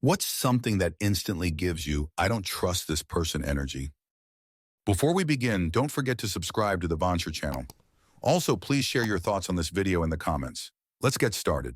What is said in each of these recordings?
What's something that instantly gives you, I don't trust this person energy? Before we begin, don't forget to subscribe to the Vancher channel. Also, please share your thoughts on this video in the comments. Let's get started.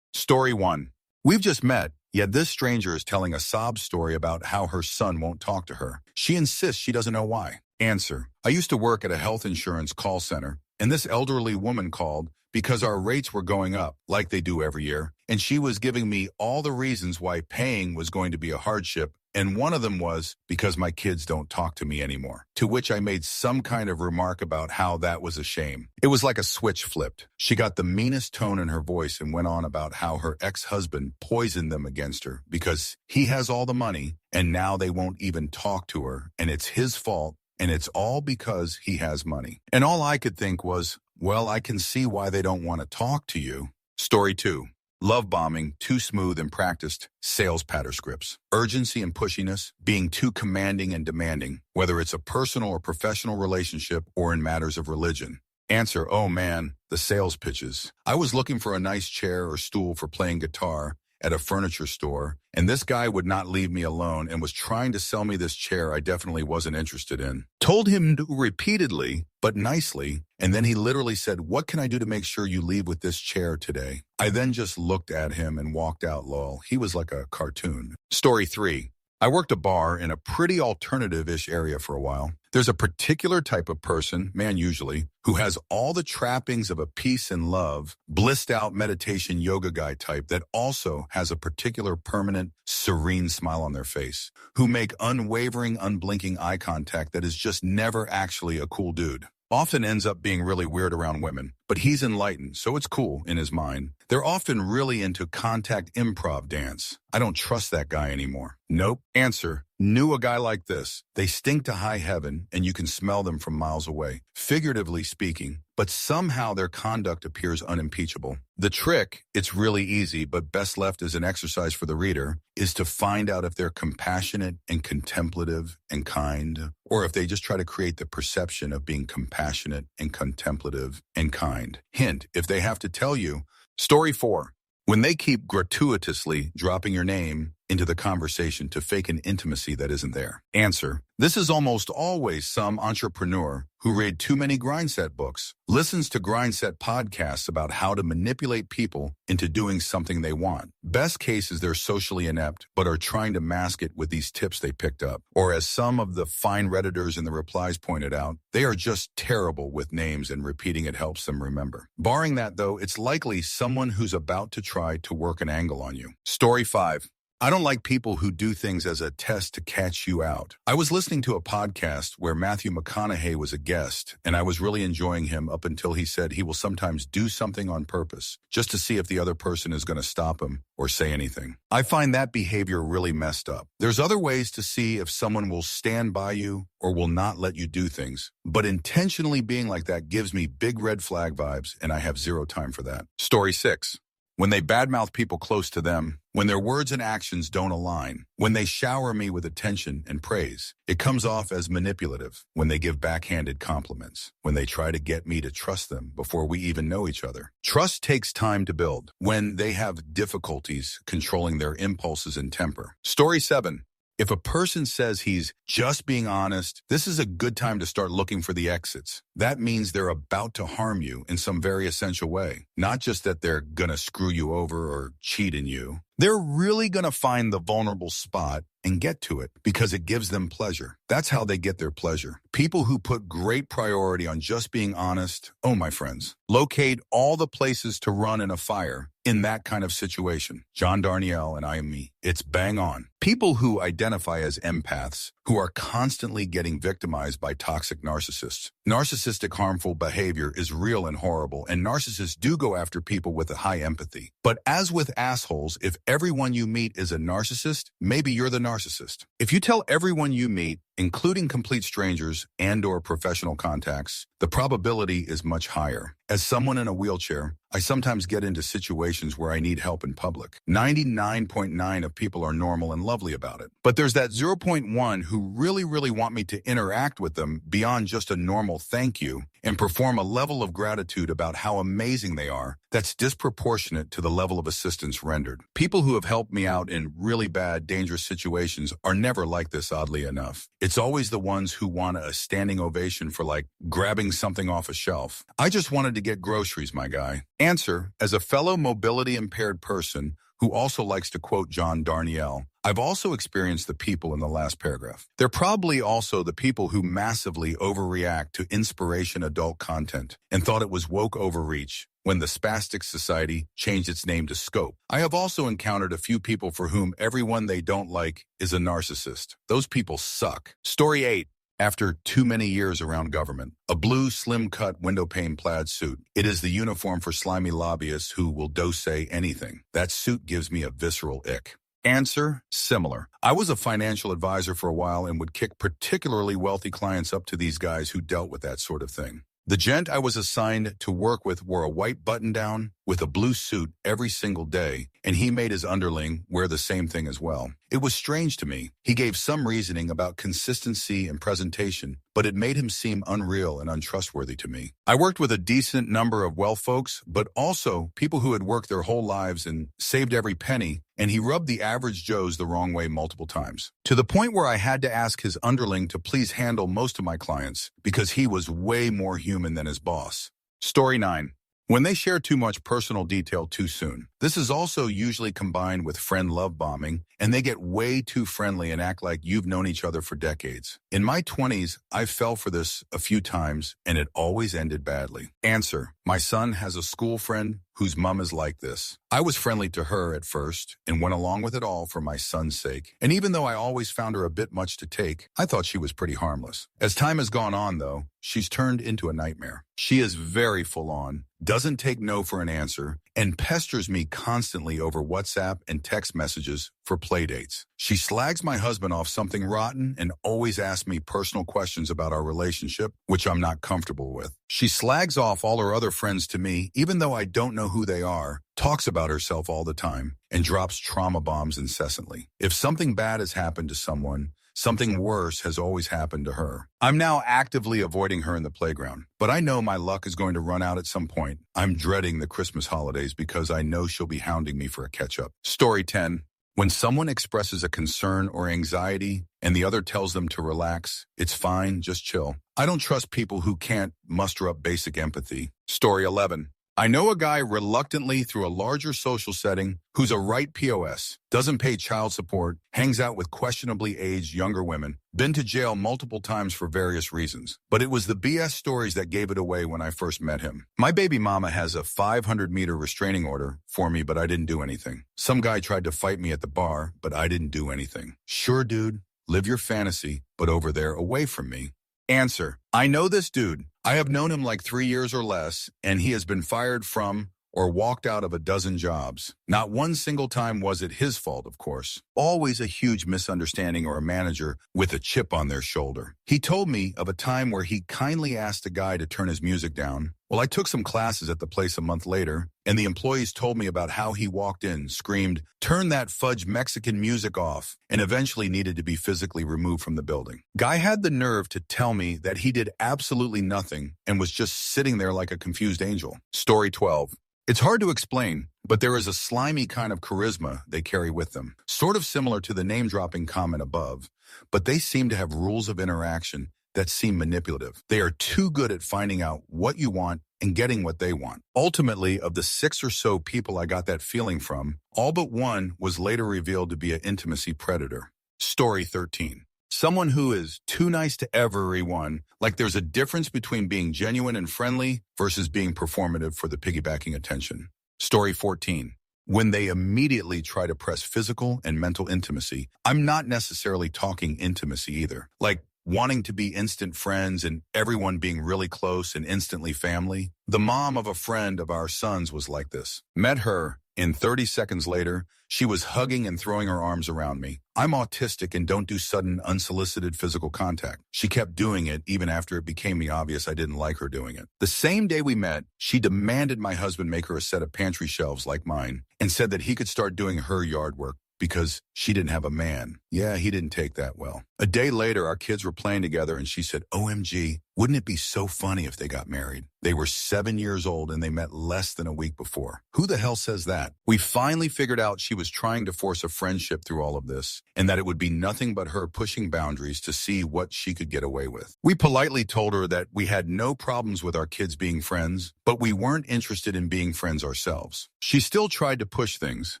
Story 1. We've just met, yet this stranger is telling a sob story about how her son won't talk to her. She insists she doesn't know why. Answer. I used to work at a health insurance call center, and this elderly woman called because our rates were going up, like they do every year, and she was giving me all the reasons why paying was going to be a hardship, and one of them was because my kids don't talk to me anymore, to which I made some kind of remark about how that was a shame. It was like a switch flipped. She got the meanest tone in her voice and went on about how her ex-husband poisoned them against her because he has all the money, and now they won't even talk to her, and it's his fault, and it's all because he has money. And all I could think was, well, I can see why they don't want to talk to you. Story 2. Love bombing, too smooth and practiced, sales patter scripts. Urgency and pushiness, being too commanding and demanding, whether it's a personal or professional relationship or in matters of religion. Answer, oh man, the sales pitches. I was looking for a nice chair or stool for playing guitar at a furniture store, and this guy would not leave me alone and was trying to sell me this chair I definitely wasn't interested in. Told him to repeatedly, but nicely, and then he literally said, what can I do to make sure you leave with this chair today? I then just looked at him and walked out, lol. He was like a cartoon. Story 3. I worked a bar in a pretty alternative-ish area for a while. There's a particular type of person, man usually, who has all the trappings of a peace and love, blissed out meditation yoga guy type that also has a particular permanent, serene smile on their face, who make unwavering, unblinking eye contact that is just never actually a cool dude. Often ends up being really weird around women, but he's enlightened, so it's cool in his mind. They're often really into contact improv dance. I don't trust that guy anymore. Nope. Answer. Knew a guy like this. They stink to high heaven, and you can smell them from miles away, figuratively speaking, but somehow their conduct appears unimpeachable. The trick, it's really easy, but best left as an exercise for the reader, is to find out if they're compassionate and contemplative and kind, or if they just try to create the perception of being compassionate and contemplative and kind. Hint, if they have to tell you. Story 4. When they keep gratuitously dropping your name into the conversation to fake an intimacy that isn't there. Answer. This is almost always some entrepreneur who read too many grindset books, listens to grindset podcasts about how to manipulate people into doing something they want. Best case is they're socially inept, but are trying to mask it with these tips they picked up. Or as some of the fine Redditors in the replies pointed out, they are just terrible with names and repeating it helps them remember. Barring that though, it's likely someone who's about to try to work an angle on you. Story 5. I don't like people who do things as a test to catch you out. I was listening to a podcast where Matthew McConaughey was a guest, and I was really enjoying him up until he said he will sometimes do something on purpose, just to see if the other person is going to stop him or say anything. I find that behavior really messed up. There's other ways to see if someone will stand by you or will not let you do things, but intentionally being like that gives me big red flag vibes, and I have zero time for that. Story 6. When they badmouth people close to them, when their words and actions don't align, when they shower me with attention and praise, it comes off as manipulative. When they give backhanded compliments, when they try to get me to trust them before we even know each other. Trust takes time to build. When they have difficulties controlling their impulses and temper. Story 7. If a person says he's just being honest, this is a good time to start looking for the exits. That means they're about to harm you in some very essential way. Not just that they're gonna screw you over or cheat in you. They're really gonna find the vulnerable spot and get to it because it gives them pleasure. That's how they get their pleasure. People who put great priority on just being honest, oh my friends, locate all the places to run in a fire in that kind of situation. John Darnielle and I am me. It's bang on. People who identify as empaths, who are constantly getting victimized by toxic narcissists. Narcissistic harmful behavior is real and horrible, and narcissists do go after people with a high empathy. But as with assholes, if everyone you meet is a narcissist, maybe you're the narcissist. If you tell everyone you meet, including complete strangers and/or professional contacts, the probability is much higher. As someone in a wheelchair, I sometimes get into situations where I need help in public. 99.9% of people are normal and lovely about it. But there's that 0.1 who really want me to interact with them beyond just a normal thank you and perform a level of gratitude about how amazing they are that's disproportionate to the level of assistance rendered. People who have helped me out in really bad, dangerous situations are never like this, oddly enough. It's always the ones who want a standing ovation for, like, grabbing something off a shelf. I just wanted to get groceries, my guy. Answer: as a fellow mobility-impaired person who also likes to quote John Darnielle, I've also experienced the people in the last paragraph. They're probably also the people who massively overreact to inspiration adult content and thought it was woke overreach when the Spastic Society changed its name to Scope. I have also encountered a few people for whom everyone they don't like is a narcissist. Those people suck. Story 8. After too many years around government, a blue, slim-cut, window-pane plaid suit. It is the uniform for slimy lobbyists who will say anything. That suit gives me a visceral ick. Answer: similar. I was a financial advisor for a while and would kick particularly wealthy clients up to these guys who dealt with that sort of thing. The gent I was assigned to work with wore a white button-down with a blue suit every single day, and he made his underling wear the same thing as well. It was strange to me. He gave some reasoning about consistency and presentation, but it made him seem unreal and untrustworthy to me. I worked with a decent number of well folks, but also people who had worked their whole lives and saved every penny, and he rubbed the average Joes the wrong way multiple times, to the point where I had to ask his underling to please handle most of my clients because he was way more human than his boss. Story 9. When they share too much personal detail too soon. This is also usually combined with friend love bombing, and they get way too friendly and act like you've known each other for decades. In my 20s, I fell for this a few times, and it always ended badly. Answer: my son has a school friend whose mom is like this. I was friendly to her at first and went along with it all for my son's sake. And even though I always found her a bit much to take, I thought she was pretty harmless. As time has gone on, though, she's turned into a nightmare. She is very full on, doesn't take no for an answer, and pesters me constantly over WhatsApp and text messages for playdates. She slags my husband off something rotten and always asks me personal questions about our relationship, which I'm not comfortable with. She slags off all her other friends to me, even though I don't know who they are, talks about herself all the time, and drops trauma bombs incessantly. If something bad has happened to someone, something worse has always happened to her. I'm now actively avoiding her in the playground, but I know my luck is going to run out at some point. I'm dreading the Christmas holidays because I know she'll be hounding me for a catch-up. Story 10. When someone expresses a concern or anxiety and the other tells them to relax, it's fine, just chill. I don't trust people who can't muster up basic empathy. Story 11. I know a guy reluctantly through a larger social setting who's a right POS, doesn't pay child support, hangs out with questionably aged younger women, been to jail multiple times for various reasons. But it was the BS stories that gave it away when I first met him. My baby mama has a 500-meter restraining order for me, but I didn't do anything. Some guy tried to fight me at the bar, but I didn't do anything. Sure, dude, live your fantasy, but over there away from me. Answer: I know this dude. I have known him like 3 years or less, and he has been fired from or walked out of a dozen jobs. Not one single time was it his fault, of course. Always a huge misunderstanding or a manager with a chip on their shoulder. He told me of a time where he kindly asked a guy to turn his music down. Well, I took some classes at the place a month later, and the employees told me about how he walked in, screamed, "Turn that fudge Mexican music off," and eventually needed to be physically removed from the building. Guy had the nerve to tell me that he did absolutely nothing and was just sitting there like a confused angel. Story 12. It's hard to explain, but there is a slimy kind of charisma they carry with them, sort of similar to the name-dropping comment above, but they seem to have rules of interaction that seem manipulative. They are too good at finding out what you want and getting what they want. Ultimately, of the 6 or so people I got that feeling from, all but one was later revealed to be an intimacy predator. Story 13. Someone who is too nice to everyone, like there's a difference between being genuine and friendly versus being performative for the piggybacking attention. Story 14. When they immediately try to press physical and mental intimacy, I'm not necessarily talking intimacy either. Like wanting to be instant friends and everyone being really close and instantly family. The mom of a friend of our son's was like this. Met her, and 30 seconds later, she was hugging and throwing her arms around me. I'm autistic and don't do sudden, unsolicited physical contact. She kept doing it even after it became me obvious I didn't like her doing it. The same day we met, she demanded my husband make her a set of pantry shelves like mine and said that he could start doing her yard work. because she didn't have a man. Yeah, he didn't take that well. A day later, our kids were playing together and she said, OMG, wouldn't it be so funny if they got married? They were 7 years old and they met less than a week before. Who the hell says that? We finally figured out she was trying to force a friendship through all of this and that it would be nothing but her pushing boundaries to see what she could get away with. We politely told her that we had no problems with our kids being friends, but we weren't interested in being friends ourselves. She still tried to push things,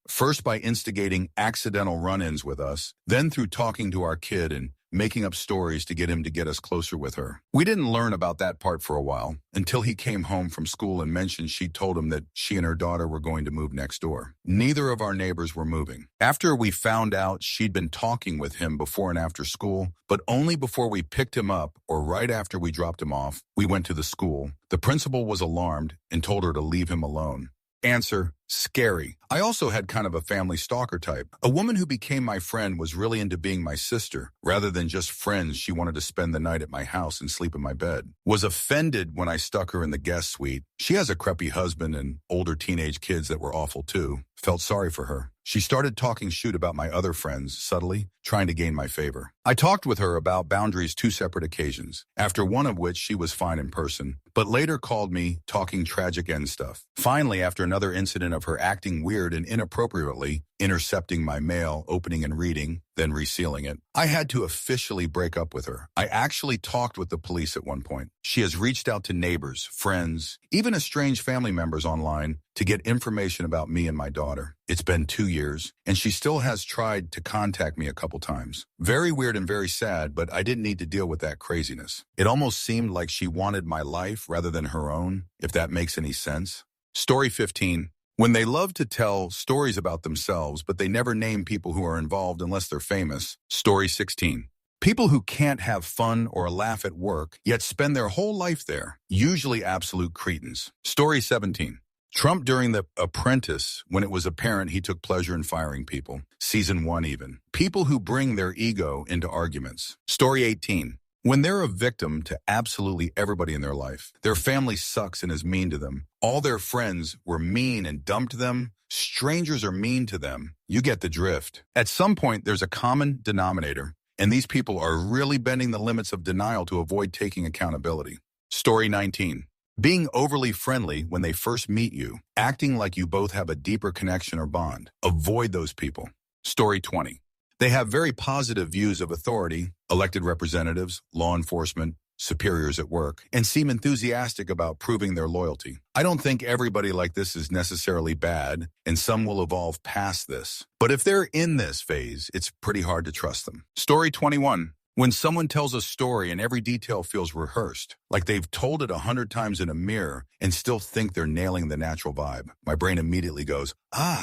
first by instigating accidental run-ins with us, then through talking to our kid and making up stories to get him to get us closer with her. We didn't learn about that part for a while until he came home from school and mentioned she told him that she and her daughter were going to move next door. Neither of our neighbors were moving. After we found out she'd been talking with him before and after school, but only before we picked him up or right after we dropped him off, we went to the school. The principal was alarmed and told her to leave him alone. Answer, scary. I also had kind of a family stalker type. A woman who became my friend was really into being my sister. Rather than just friends, she wanted to spend the night at my house and sleep in my bed. Was offended when I stuck her in the guest suite. She has a crepey husband and older teenage kids that were awful too. Felt sorry for her. She started talking shit about my other friends, subtly, trying to gain my favor. I talked with her about boundaries 2 separate occasions, after one of which she was fine in person, but later called me talking tragic end stuff. Finally, after another incident of her acting weird and inappropriately, intercepting my mail, opening and reading, then resealing it, I had to officially break up with her. I actually talked with the police at one point. She has reached out to neighbors, friends, even estranged family members online to get information about me and my daughter. It's been 2 years, and she still has tried to contact me a couple times. Very weird and very sad, but I didn't need to deal with that craziness. It almost seemed like she wanted my life rather than her own, if that makes any sense. Story 15. When they love to tell stories about themselves, but they never name people who are involved unless they're famous. Story 16. People who can't have fun or a laugh at work, yet spend their whole life there. Usually absolute cretins. Story 17. Trump during The Apprentice, when it was apparent he took pleasure in firing people. Season 1 even. People who bring their ego into arguments. Story 18. When they're a victim to absolutely everybody in their life, their family sucks and is mean to them. All their friends were mean and dumped them. Strangers are mean to them. You get the drift. At some point, there's a common denominator, and these people are really bending the limits of denial to avoid taking accountability. Story 19. Being overly friendly when they first meet you, acting like you both have a deeper connection or bond. Avoid those people. Story 20. They have very positive views of authority, elected representatives, law enforcement, superiors at work, and seem enthusiastic about proving their loyalty. I don't think everybody like this is necessarily bad, and some will evolve past this. But if they're in this phase, it's pretty hard to trust them. Story 21. When someone tells a story and every detail feels rehearsed, like they've told it 100 times in a mirror and still think they're nailing the natural vibe, my brain immediately goes,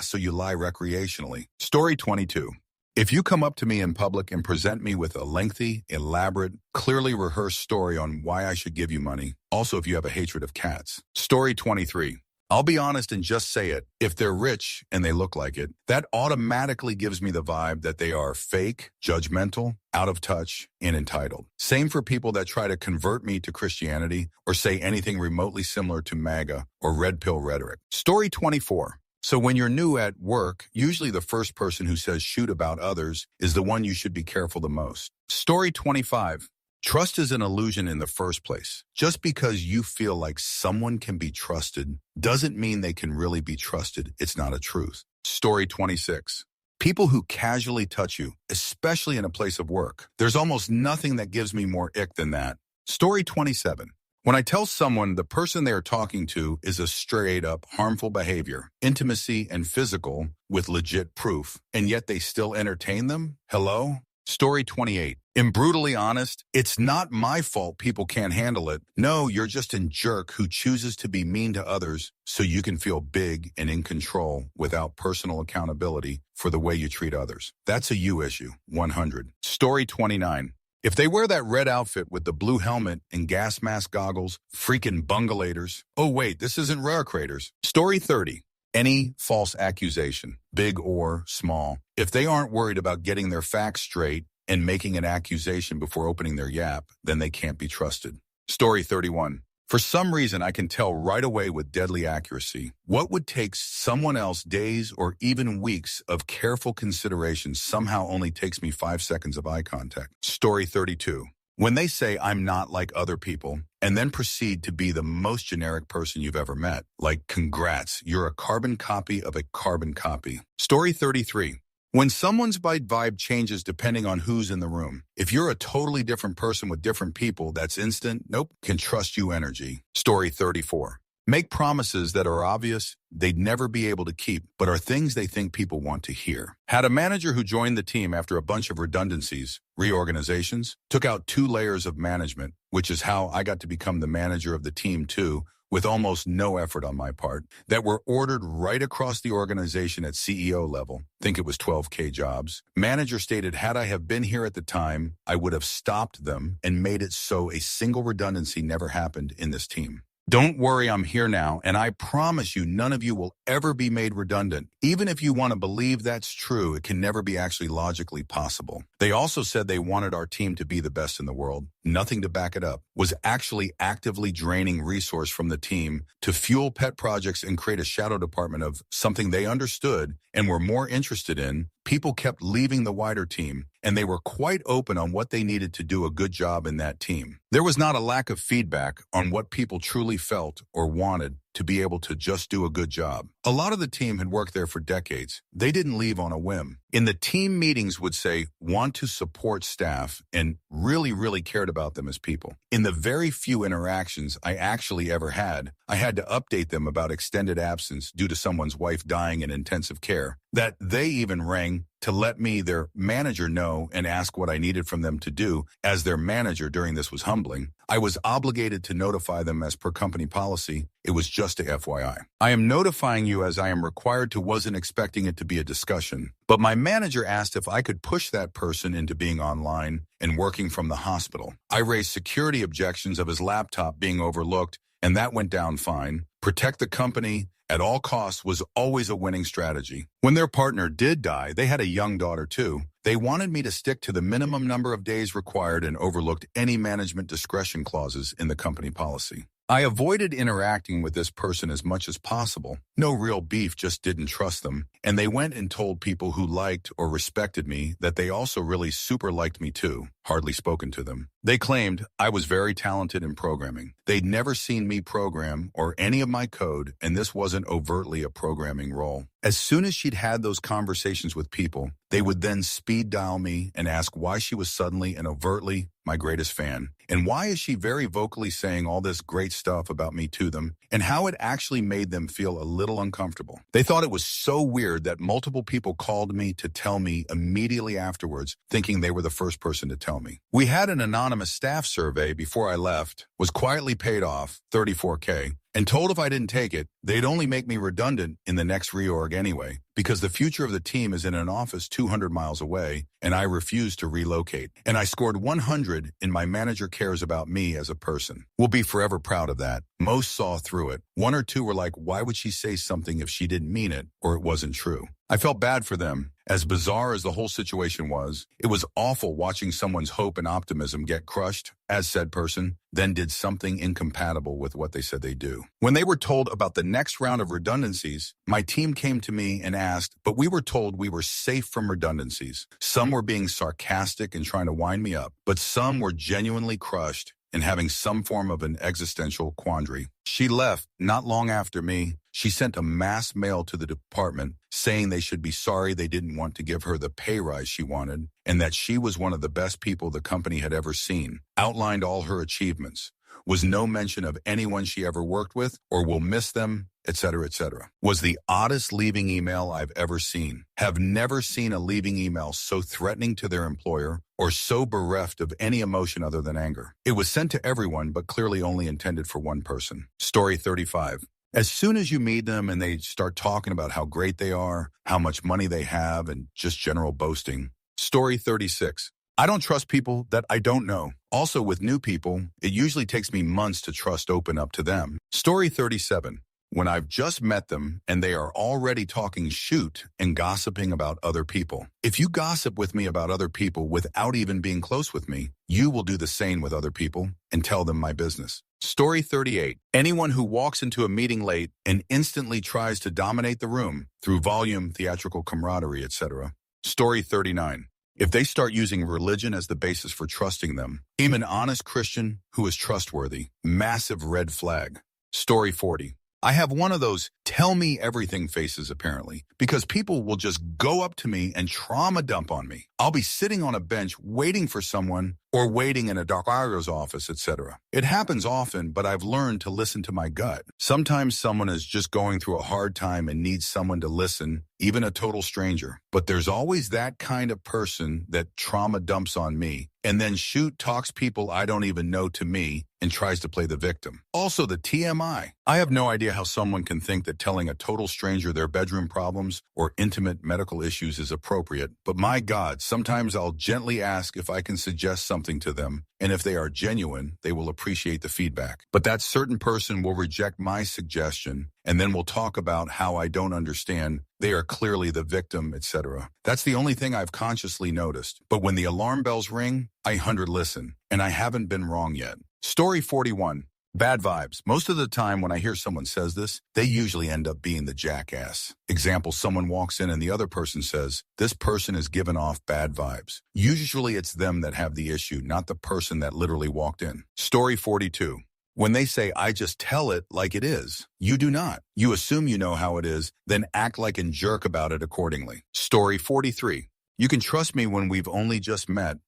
so you lie recreationally. Story 22. If you come up to me in public and present me with a lengthy, elaborate, clearly rehearsed story on why I should give you money, also if you have a hatred of cats. Story 23. I'll be honest and just say it. If they're rich and they look like it, that automatically gives me the vibe that they are fake, judgmental, out of touch, and entitled. Same for people that try to convert me to Christianity or say anything remotely similar to MAGA or red pill rhetoric. Story 24. So when you're new at work, usually the first person who says shoot about others is the one you should be careful the most. Story 25. Trust is an illusion in the first place. Just because you feel like someone can be trusted doesn't mean they can really be trusted. It's not a truth. Story 26. People who casually touch you, especially in a place of work. There's almost nothing that gives me more ick than that. Story 27. When I tell someone the person they are talking to is a straight-up harmful behavior, intimacy and physical with legit proof, and yet they still entertain them? Hello? Story 28. I'm brutally honest, it's not my fault people can't handle it. No, you're just a jerk who chooses to be mean to others so you can feel big and in control without personal accountability for the way you treat others. That's a you issue. 100. Story 29. If they wear that red outfit with the blue helmet and gas mask goggles, freaking bungalators. Oh wait, this isn't rare craters. Story 30. Any false accusation, big or small, if they aren't worried about getting their facts straight and making an accusation before opening their yap, then they can't be trusted. Story 31. For some reason, I can tell right away with deadly accuracy what would take someone else days or even weeks of careful consideration somehow only takes me 5 seconds of eye contact. Story 32. When they say I'm not like other people and then proceed to be the most generic person you've ever met, like congrats, you're a carbon copy of a carbon copy. Story 33. When someone's vibe changes depending on who's in the room. If you're a totally different person with different people, that's instant, nope, can trust you energy. Story 34. Make promises that are obvious they'd never be able to keep, but are things they think people want to hear. Had a manager who joined the team after a bunch of redundancies, reorganizations, took out 2 layers of management, which is how I got to become the manager of the team too, with almost no effort on my part, that were ordered right across the organization at CEO level. Think it was 12K jobs. Manager stated, had I have been here at the time, I would have stopped them and made it so a single redundancy never happened in this team. Don't worry, I'm here now, and I promise you none of you will ever be made redundant. Even if you want to believe that's true, it can never be actually logically possible. They also said they wanted our team to be the best in the world. Nothing to back it up. Was actually actively draining resource from the team to fuel pet projects and create a shadow department of something they understood and were more interested in. People kept leaving the wider team, and they were quite open on what they needed to do a good job in that team. There was not a lack of feedback on what people truly felt or wanted to be able to just do a good job. A lot of the team had worked there for decades. They didn't leave on a whim. In the team meetings would say, want to support staff and really cared about them as people. In the very few interactions I actually ever had, I had to update them about extended absence due to someone's wife dying in intensive care, that they even rang to let me, their manager, know and ask what I needed from them to do. As their manager during this was humbling. I was obligated to notify them as per company policy. It was just a FYI. I am notifying you as I am required to, wasn't expecting it to be a discussion. But my manager asked if I could push that person into being online and working from the hospital. I raised security objections of his laptop being overlooked, and that went down fine. Protect the company at all costs was always a winning strategy. When their partner did die, they had a young daughter too. They wanted me to stick to the minimum number of days required and overlooked any management discretion clauses in the company policy. I avoided interacting with this person as much as possible. No real beef, just didn't trust them. And they went and told people who liked or respected me that they also really super liked me too. Hardly spoken to them. They claimed I was very talented in programming. They'd never seen me program or any of my code, and this wasn't overtly a programming role. As soon as she'd had those conversations with people, they would then speed dial me and ask why she was suddenly and overtly my greatest fan. And why is she very vocally saying all this great stuff about me to them, and how it actually made them feel a little uncomfortable. They thought it was so weird that multiple people called me to tell me immediately afterwards, thinking they were the first person to tell me. We had an anonymous staff survey before I left, was quietly paid off, $34K, and told if I didn't take it, they'd only make me redundant in the next reorg anyway, because the future of the team is in an office 200 miles away, and I refused to relocate. And I scored 100 in my manager cares about me as a person. We'll be forever proud of that. Most saw through it. 1 or 2 were like, why would she say something if she didn't mean it or it wasn't true? I felt bad for them. As bizarre as the whole situation was, it was awful watching someone's hope and optimism get crushed, as said person then did something incompatible with what they said they do. When they were told about the next round of redundancies, my team came to me and asked, but we were told we were safe from redundancies. Some were being sarcastic and trying to wind me up, but some were genuinely crushed and having some form of an existential quandary. She left not long after me. She sent a mass mail to the department saying they should be sorry they didn't want to give her the pay rise she wanted, and that she was one of the best people the company had ever seen. Outlined all her achievements. Was no mention of anyone she ever worked with or will miss them, etc., etc. Was the oddest leaving email I've ever seen. Have never seen a leaving email so threatening to their employer or so bereft of any emotion other than anger. It was sent to everyone, but clearly only intended for one person. Story 35. As soon as you meet them and they start talking about how great they are, how much money they have, and just general boasting. Story 36. I don't trust people that I don't know. Also, with new people, it usually takes me months to trust open up to them. Story 37. When I've just met them and they are already talking shoot and gossiping about other people. If you gossip with me about other people without even being close with me, you will do the same with other people and tell them my business. Story 38. Anyone who walks into a meeting late and instantly tries to dominate the room through volume, theatrical camaraderie, etc. Story 39. If they start using religion as the basis for trusting them, I'm an honest Christian who is trustworthy. Massive red flag. Story 40. I have one of those tell me everything faces apparently, because people will just go up to me and trauma dump on me. I'll be sitting on a bench waiting for someone or waiting in a doctor's office, etc. It happens often, but I've learned to listen to my gut. Sometimes someone is just going through a hard time and needs someone to listen, even a total stranger. But there's always that kind of person that trauma dumps on me and then talks people I don't even know to me and tries to play the victim. Also the TMI. I have no idea how someone can think that telling a total stranger their bedroom problems or intimate medical issues is appropriate, but my God, sometimes I'll gently ask if I can suggest something to them, and if they are genuine, they will appreciate the feedback. But that certain person will reject my suggestion, and then we'll talk about how I don't understand, they are clearly the victim, etc. That's the only thing I've consciously noticed. But when the alarm bells ring, I 100 listen, and I haven't been wrong yet. Story 41. Bad vibes. Most of the time when I hear someone says this, they usually end up being the jackass. Example, someone walks in and the other person says, this person is giving off bad vibes. Usually it's them that have the issue, not the person that literally walked in. Story 42. When they say, I just tell it like it is, you do not. You assume you know how it is, then act like a jerk about it accordingly. Story 43. You can trust me when we've only just met.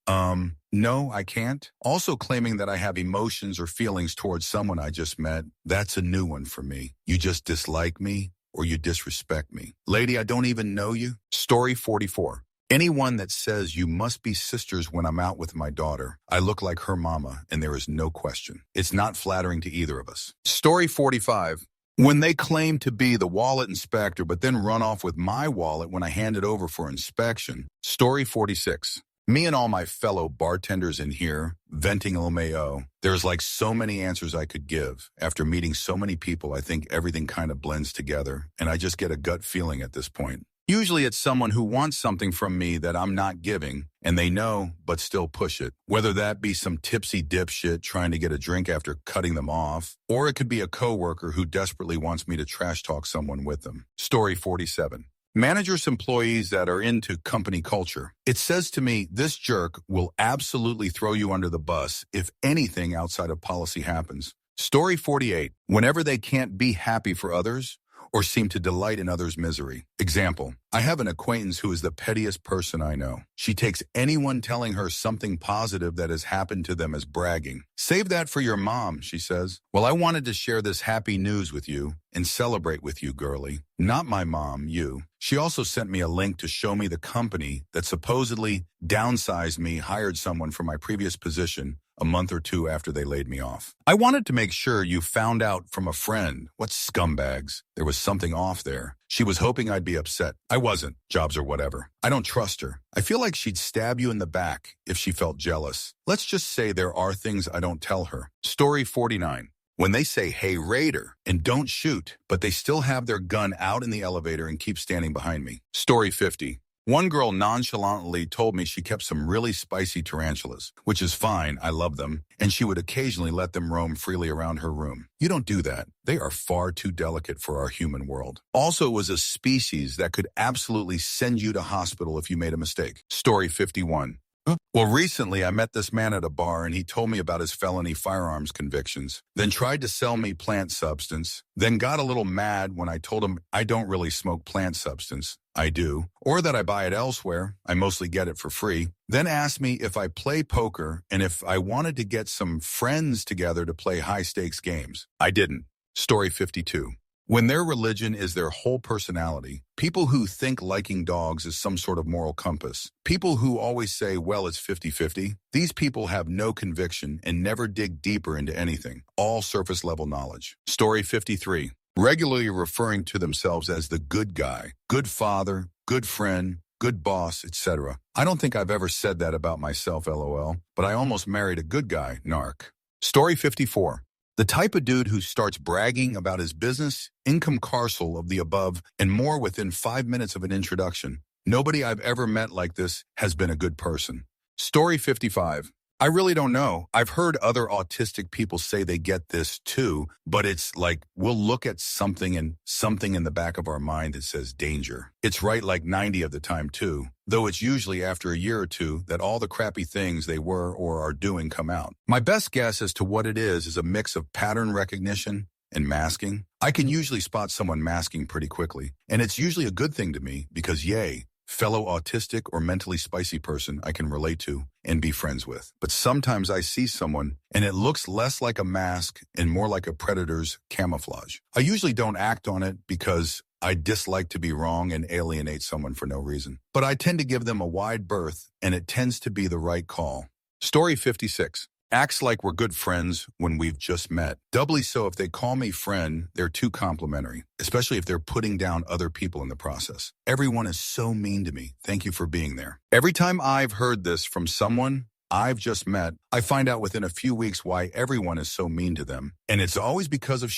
No, I can't. Also claiming that I have emotions or feelings towards someone I just met, that's a new one for me. You just dislike me or you disrespect me. Lady, I don't even know you. Story 44. Anyone that says you must be sisters when I'm out with my daughter, I look like her mama and there is no question. It's not flattering to either of us. Story 45. When they claim to be the wallet inspector but then run off with my wallet when I hand it over for inspection. Story 46. Me and all my fellow bartenders in here, venting LMAO, there's like so many answers I could give. After meeting so many people, I think everything kind of blends together, and I just get a gut feeling at this point. Usually it's someone who wants something from me that I'm not giving, and they know, but still push it. Whether that be some tipsy dipshit trying to get a drink after cutting them off, or it could be a coworker who desperately wants me to trash talk someone with them. Story 47. Managers, employees that are into company culture. It says to me, this jerk will absolutely throw you under the bus if anything outside of policy happens. Story 48. Whenever they can't be happy for others, or seem to delight in others' misery. Example, I have an acquaintance who is the pettiest person I know. She takes anyone telling her something positive that has happened to them as bragging. Save that for your mom, she says. Well, I wanted to share this happy news with you and celebrate with you, girlie. Not my mom, you. She also sent me a link to show me the company that supposedly downsized me, hired someone from my previous position a month or two after they laid me off. I wanted to make sure you found out from a friend. What scumbags. There was something off there. She was hoping I'd be upset. I wasn't. Jobs or whatever. I don't trust her. I feel like she'd stab you in the back if she felt jealous. Let's just say there are things I don't tell her. Story 49. When they say, hey, Raider, and don't shoot, but they still have their gun out in the elevator and keep standing behind me. Story 50. One girl nonchalantly told me she kept some really spicy tarantulas, which is fine, I love them, and she would occasionally let them roam freely around her room. You don't do that. They are far too delicate for our human world. Also, it was a species that could absolutely send you to hospital if you made a mistake. Story 51. Well, recently I met this man at a bar and he told me about his felony firearms convictions, then tried to sell me plant substance, then got a little mad when I told him I don't really smoke plant substance. I do. Or that I buy it elsewhere. I mostly get it for free. Then asked me if I play poker and if I wanted to get some friends together to play high-stakes games. I didn't. Story 52. When their religion is their whole personality, people who think liking dogs is some sort of moral compass, people who always say, well, it's 50-50, these people have no conviction and never dig deeper into anything, all surface-level knowledge. Story 53. Regularly referring to themselves as the good guy, good father, good friend, good boss, etc. I don't think I've ever said that about myself, LOL, but I almost married a good guy, narc. Story 54. The type of dude who starts bragging about his business, income, parcel of the above, and more within 5 minutes of an introduction. Nobody I've ever met like this has been a good person. Story 55. I really don't know. I've heard other autistic people say they get this too, but it's like we'll look at something and something in the back of our mind that says danger. It's right like 90 of the time too, though it's usually after a year or two that all the crappy things they were or are doing come out. My best guess as to what it is a mix of pattern recognition and masking. I can usually spot someone masking pretty quickly, and it's usually a good thing to me because yay, fellow autistic or mentally spicy person I can relate to and be friends with. But sometimes I see someone and it looks less like a mask and more like a predator's camouflage. I usually don't act on it because I dislike to be wrong and alienate someone for no reason. But I tend to give them a wide berth and it tends to be the right call. Story 56. Acts like we're good friends when we've just met. Doubly so if they call me friend, they're too complimentary, especially if they're putting down other people in the process. Everyone is so mean to me. Thank you for being there. Every time I've heard this from someone I've just met, I find out within a few weeks why everyone is so mean to them. And it's always because of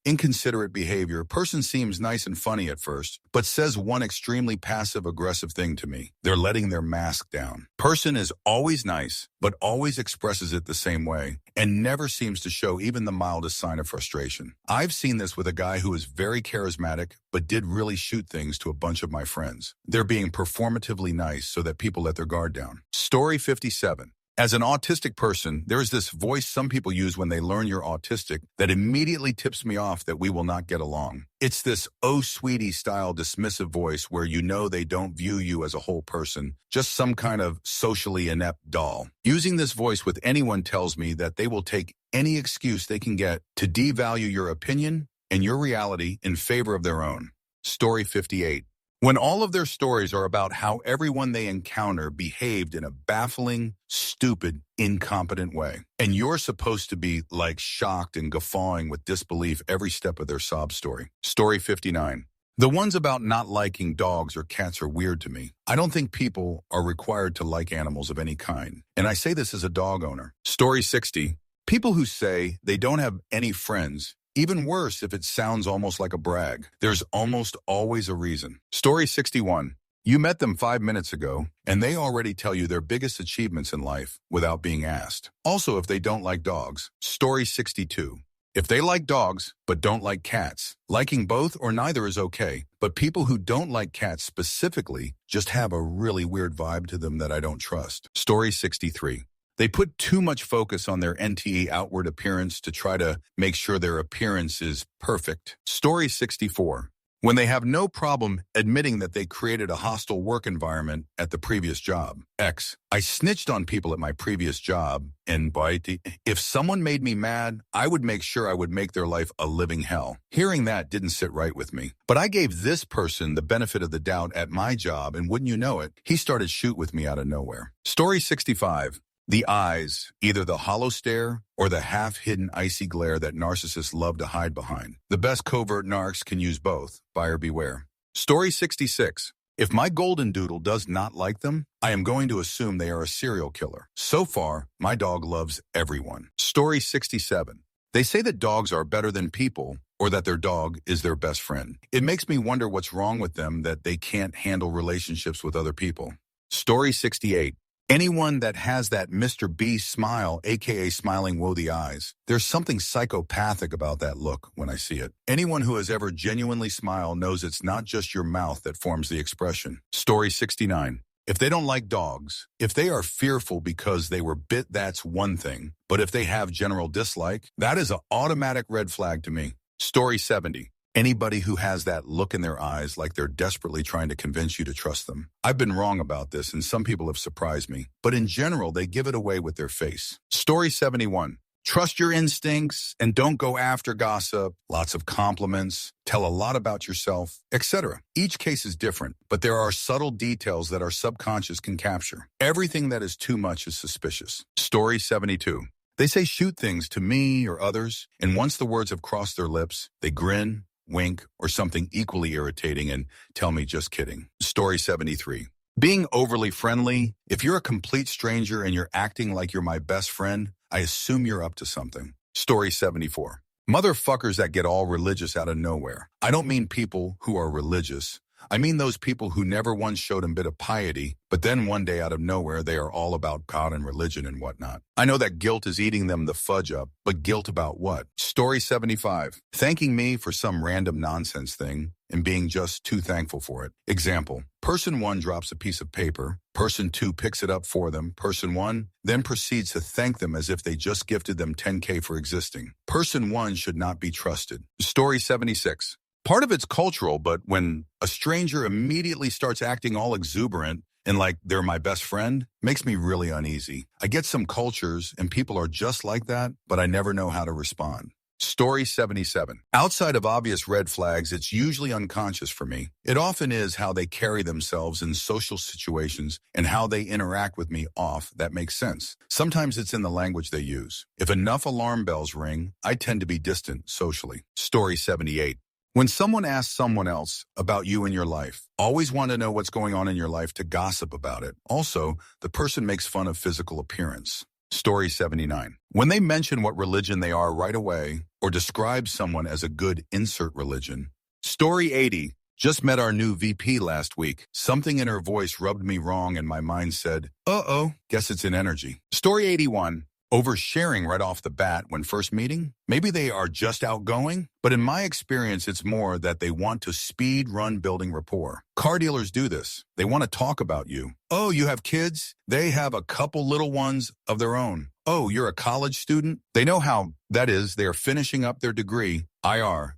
inconsiderate behavior. Person seems nice and funny at first, but says one extremely passive-aggressive thing to me. They're letting their mask down. Person is always nice, but always expresses it the same way, and never seems to show even the mildest sign of frustration. I've seen this with a guy who is very charismatic, but did really shoot things to a bunch of my friends. They're being performatively nice so that people let their guard down. Story 57. As an autistic person, there is this voice some people use when they learn you're autistic that immediately tips me off that we will not get along. It's this "oh sweetie" style dismissive voice where you know they don't view you as a whole person, just some kind of socially inept doll. Using this voice with anyone tells me that they will take any excuse they can get to devalue your opinion and your reality in favor of their own. Story 58. When all of their stories are about how everyone they encounter behaved in a baffling, stupid, incompetent way, and you're supposed to be like shocked and guffawing with disbelief every step of their sob story. Story 59. The ones about not liking dogs or cats are weird to me. I don't think people are required to like animals of any kind, and I say this as a dog owner. Story 60. People who say they don't have any friends. Even worse if it sounds almost like a brag. There's almost always a reason. Story 61. You met them 5 minutes ago, and they already tell you their biggest achievements in life without being asked. Also, if they don't like dogs. Story 62. If they like dogs, but don't like cats, liking both or neither is okay. But people who don't like cats specifically just have a really weird vibe to them that I don't trust. Story 63. They put too much focus on their NTE outward appearance to try to make sure their appearance is perfect. Story 64. When they have no problem admitting that they created a hostile work environment at the previous job. X. I snitched on people at my previous job, and if someone made me mad, I would make sure I would make their life a living hell. Hearing that didn't sit right with me. But I gave this person the benefit of the doubt at my job, and wouldn't you know it, he started shoot with me out of nowhere. Story 65. The eyes, either the hollow stare or the half-hidden icy glare that narcissists love to hide behind. The best covert narcs can use both. Buyer beware. Story 66. If my golden doodle does not like them, I am going to assume they are a serial killer. So far, my dog loves everyone. Story 67. They say that dogs are better than people or that their dog is their best friend. It makes me wonder what's wrong with them that they can't handle relationships with other people. Story 68. Anyone that has that Mr. B smile, aka smiling woolly eyes, there's something psychopathic about that look when I see it. Anyone who has ever genuinely smiled knows it's not just your mouth that forms the expression. Story 69. If they don't like dogs, if they are fearful because they were bit, that's one thing. But if they have general dislike, that is an automatic red flag to me. Story 70. Anybody who has that look in their eyes like they're desperately trying to convince you to trust them. I've been wrong about this and some people have surprised me, but in general, they give it away with their face. Story 71. Trust your instincts and don't go after gossip, lots of compliments, tell a lot about yourself, etc. Each case is different, but there are subtle details that our subconscious can capture. Everything that is too much is suspicious. Story 72. They say shoot things to me or others, and once the words have crossed their lips, they grin, wink, or something equally irritating and tell me just kidding. Story 73. Being overly friendly. If you're a complete stranger and you're acting like you're my best friend, I assume you're up to something. Story 74. Motherfuckers that get all religious out of nowhere. I don't mean people who are religious. I mean those people who never once showed a bit of piety, but then one day out of nowhere they are all about God and religion and whatnot. I know that guilt is eating them the fudge up, but guilt about what? Story 75. Thanking me for some random nonsense thing and being just too thankful for it. Example, person 1 drops a piece of paper, person 2 picks it up for them, person 1 then proceeds to thank them as if they just gifted them 10K for existing. Person 1 should not be trusted. Story 76. Part of it's cultural, but when a stranger immediately starts acting all exuberant and like they're my best friend, makes me really uneasy. I get some cultures and people are just like that, but I never know how to respond. Story 77. Outside of obvious red flags, it's usually unconscious for me. It often is how they carry themselves in social situations and how they interact with me that makes sense. Sometimes it's in the language they use. If enough alarm bells ring, I tend to be distant socially. Story 78. When someone asks someone else about you in your life, always want to know what's going on in your life to gossip about it. Also, the person makes fun of physical appearance. Story 79. When they mention what religion they are right away or describe someone as a good insert religion. Story 80. Just met our new VP last week. Something in her voice rubbed me wrong and my mind said, uh-oh, guess it's an energy. Story 81. Oversharing right off the bat when first meeting? Maybe they are just outgoing, but in my experience, it's more that they want to speed run building rapport. Car dealers do this. They want to talk about you. Oh, you have kids? They have a couple little ones of their own. Oh, you're a college student? They know how that is. They are finishing up their degree.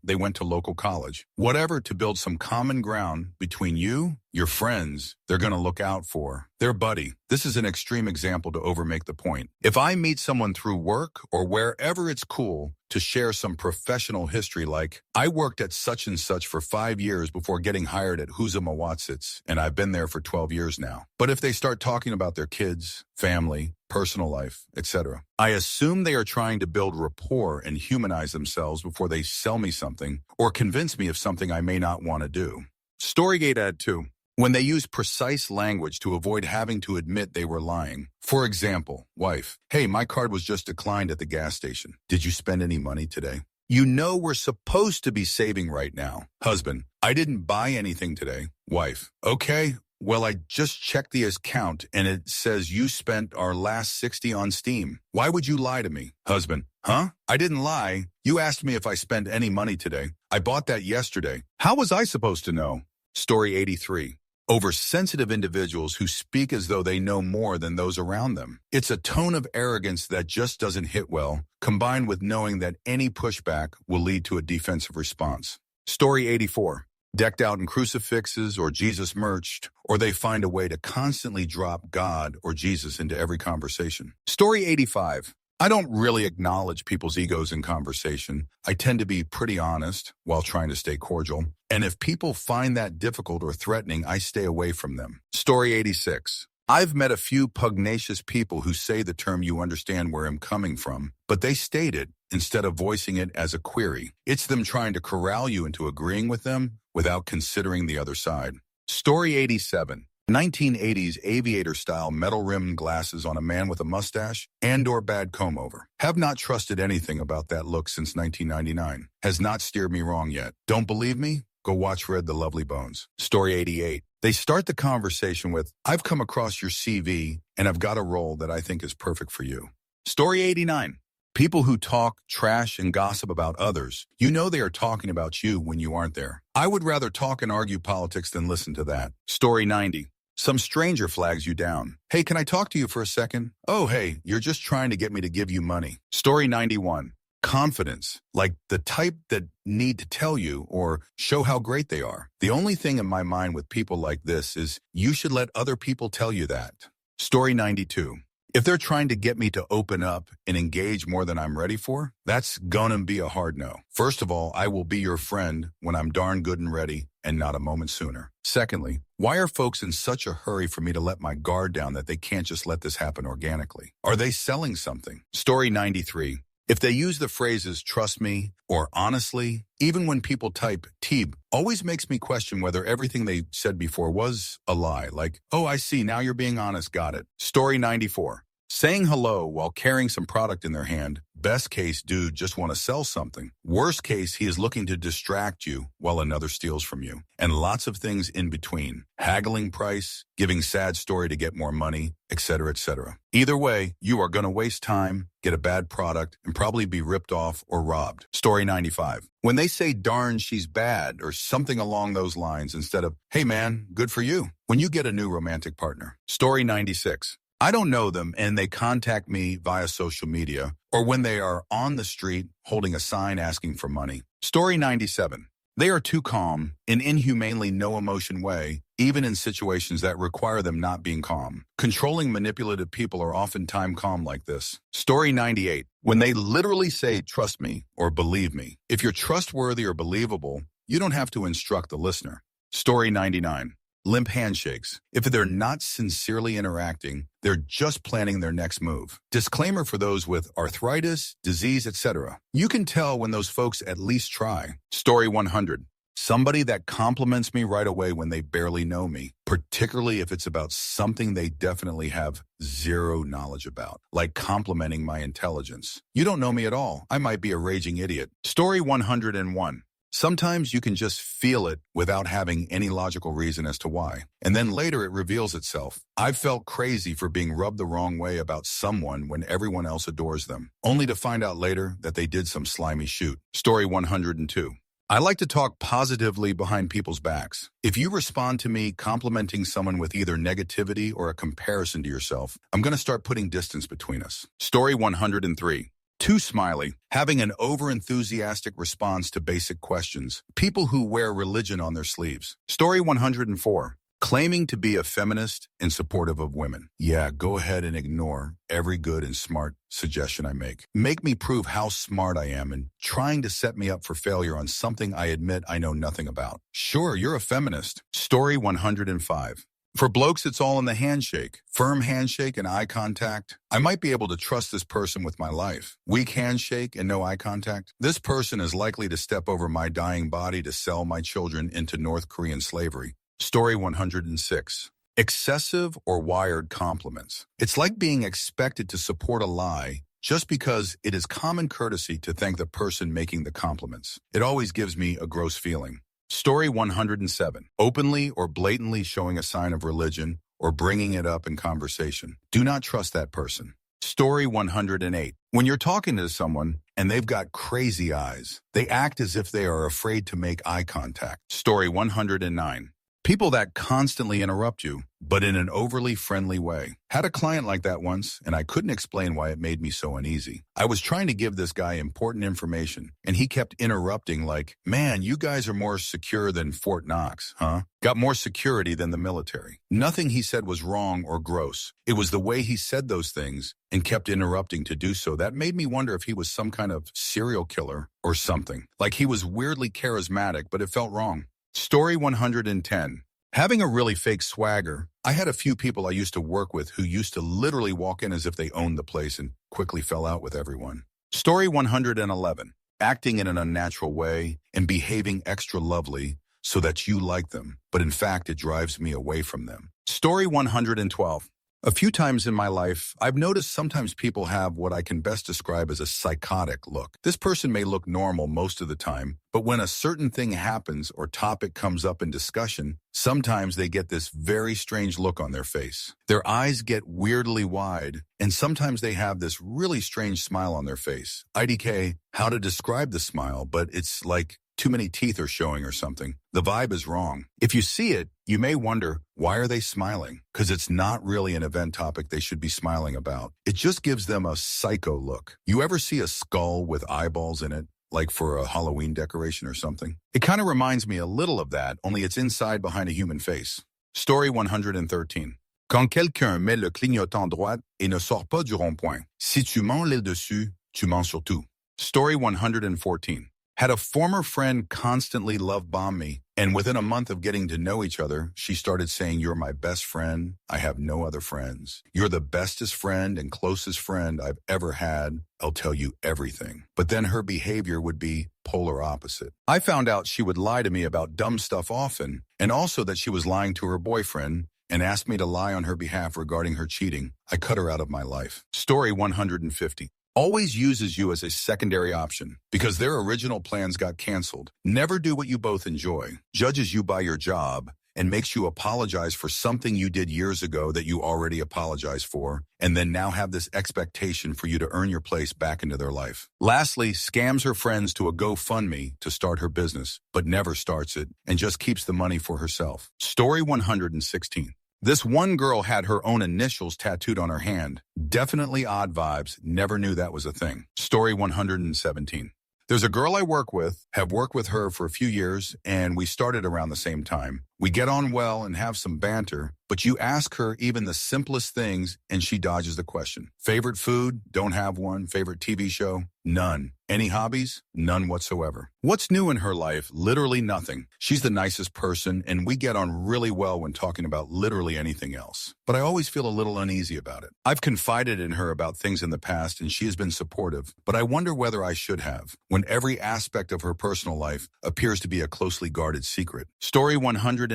They went to local college. Whatever to build some common ground between you, your friends, they're going to look out for. Their buddy. This is an extreme example to overmake the point. If I meet someone through work or wherever it's cool to share some professional history like, I worked at such and such for 5 years before getting hired at Huza and I've been there for 12 years now. But if they start talking about their kids, family, personal life, etc., I assume they are trying to build rapport and humanize themselves before they sell me something or convince me of something I may not want to do. Storygate ad 2. When they use precise language to avoid having to admit they were lying. For example, wife, hey, my card was just declined at the gas station. Did you spend any money today? You know we're supposed to be saving right now. Husband, I didn't buy anything today. Wife, okay, well, I just checked the account and it says you spent our last 60 on Steam. Why would you lie to me? Husband, huh? I didn't lie. You asked me if I spent any money today. I bought that yesterday. How was I supposed to know? Story 83. Oversensitive individuals who speak as though they know more than those around them. It's a tone of arrogance that just doesn't hit well, combined with knowing that any pushback will lead to a defensive response. Story 84. Decked out in crucifixes or Jesus merched, or they find a way to constantly drop God or Jesus into every conversation. Story 85. I don't really acknowledge people's egos in conversation. I tend to be pretty honest while trying to stay cordial. And if people find that difficult or threatening, I stay away from them. Story 86. I've met a few pugnacious people who say the term you understand where I'm coming from, but they state it instead of voicing it as a query. It's them trying to corral you into agreeing with them without considering the other side. Story 87. 1980s aviator-style metal-rimmed glasses on a man with a mustache and/or bad comb-over. Have not trusted anything about that look since 1999. Has not steered me wrong yet. Don't believe me? Go watch Red the Lovely Bones. Story 88. They start the conversation with, I've come across your CV and I've got a role that I think is perfect for you. Story 89. People who talk, trash, and gossip about others, you know they are talking about you when you aren't there. I would rather talk and argue politics than listen to that. Story 90. Some stranger flags you down. Hey, can I talk to you for a second? Oh, hey, you're just trying to get me to give you money. Story 91. Confidence, like the type that need to tell you or show how great they are. The only thing in my mind with people like this is you should let other people tell you that. Story 92. If they're trying to get me to open up and engage more than I'm ready for, that's gonna be a hard no. First of all, I will be your friend when I'm darn good and ready and not a moment sooner. Secondly, why are folks in such a hurry for me to let my guard down that they can't just let this happen organically? Are they selling something? Story 93. If they use the phrases trust me or honestly, even when people type Teeb, always makes me question whether everything they said before was a lie. Like, oh, I see, now you're being honest, got it. Story 94. Saying hello while carrying some product in their hand. Best case, dude just want to sell something. Worst case, he is looking to distract you while another steals from you. And lots of things in between. Haggling price, giving sad story to get more money, etc., etc. Either way, you are going to waste time, get a bad product, and probably be ripped off or robbed. Story 95. When they say, darn, she's bad, or something along those lines instead of, hey man, good for you. When you get a new romantic partner. Story 96. I don't know them and they contact me via social media or when they are on the street holding a sign asking for money. Story 97. They are too calm, in inhumanely no emotion way, even in situations that require them not being calm. Controlling manipulative people are oftentimes calm like this. Story 98. When they literally say, trust me or believe me. If you're trustworthy or believable, you don't have to instruct the listener. Story 99. Limp handshakes. If they're not sincerely interacting, they're just planning their next move. Disclaimer for those with arthritis, disease, etc. You can tell when those folks at least try. Story 100. Somebody that compliments me right away when they barely know me, particularly if it's about something they definitely have zero knowledge about, like complimenting my intelligence. You don't know me at all. I might be a raging idiot. Story 101. Sometimes you can just feel it without having any logical reason as to why. And then later it reveals itself. I've felt crazy for being rubbed the wrong way about someone when everyone else adores them, only to find out later that they did some slimy shoot. Story 102. I like to talk positively behind people's backs. If you respond to me complimenting someone with either negativity or a comparison to yourself, I'm going to start putting distance between us. Story 103. Too smiley, having an over-enthusiastic response to basic questions. People who wear religion on their sleeves. Story 104. Claiming to be a feminist and supportive of women. Yeah, go ahead and ignore every good and smart suggestion I make. Make me prove how smart I am and trying to set me up for failure on something I admit I know nothing about. Sure, you're a feminist. Story 105. For blokes, it's all in the handshake. Firm handshake and eye contact. I might be able to trust this person with my life. Weak handshake and no eye contact. This person is likely to step over my dying body to sell my children into North Korean slavery. Story 106. Excessive or wired compliments. It's like being expected to support a lie just because it is common courtesy to thank the person making the compliments. It always gives me a gross feeling. Story 107. Openly or blatantly showing a sign of religion or bringing it up in conversation. Do not trust that person. Story 108. When you're talking to someone and they've got crazy eyes, they act as if they are afraid to make eye contact. Story 109. People that constantly interrupt you, but in an overly friendly way. Had a client like that once, and I couldn't explain why it made me so uneasy. I was trying to give this guy important information, and he kept interrupting like, man, you guys are more secure than Fort Knox, huh? Got more security than the military. Nothing he said was wrong or gross. It was the way he said those things and kept interrupting to do so. That made me wonder if he was some kind of serial killer or something. Like he was weirdly charismatic, but it felt wrong. Story 110. Having a really fake swagger. I had a few people I used to work with who used to literally walk in as if they owned the place and quickly fell out with everyone. Story 111. Acting in an unnatural way and behaving extra lovely so that you like them, but in fact it drives me away from them. Story 112. A few times in my life, I've noticed sometimes people have what I can best describe as a psychotic look. This person may look normal most of the time, but when a certain thing happens or topic comes up in discussion, sometimes they get this very strange look on their face. Their eyes get weirdly wide, and sometimes they have this really strange smile on their face. IDK, how to describe the smile, but it's like too many teeth are showing or something. The vibe is wrong. If you see it, you may wonder, why are they smiling? Because it's not really an event topic they should be smiling about. It just gives them a psycho look. You ever see a skull with eyeballs in it, like for a Halloween decoration or something? It kind of reminds me a little of that, only it's inside behind a human face. Story 113. Quand quelqu'un met le clignotant droite et ne sort pas du rond-point, si tu mens l'aile dessus, tu mens surtout. Story 114. Had a former friend constantly love-bomb me, and within a month of getting to know each other, she started saying, you're my best friend, I have no other friends. You're the bestest friend and closest friend I've ever had, I'll tell you everything. But then her behavior would be polar opposite. I found out she would lie to me about dumb stuff often, and also that she was lying to her boyfriend, and asked me to lie on her behalf regarding her cheating, I cut her out of my life. Story 150. Always uses you as a secondary option because their original plans got canceled. Never do what you both enjoy. Judges you by your job and makes you apologize for something you did years ago that you already apologized for, and then now have this expectation for you to earn your place back into their life. Lastly, scams her friends to a GoFundMe to start her business, but never starts it and just keeps the money for herself. Story 116. This one girl had her own initials tattooed on her hand. Definitely odd vibes. Never knew that was a thing. Story 117. There's a girl I work with, have worked with her for a few years, and we started around the same time. We get on well and have some banter, but you ask her even the simplest things and she dodges the question. Favorite food? Don't have one. Favorite TV show? None. Any hobbies? None whatsoever. What's new in her life? Literally nothing. She's the nicest person and we get on really well when talking about literally anything else. But I always feel a little uneasy about it. I've confided in her about things in the past and she has been supportive, but I wonder whether I should have, when every aspect of her personal life appears to be a closely guarded secret. Story 118.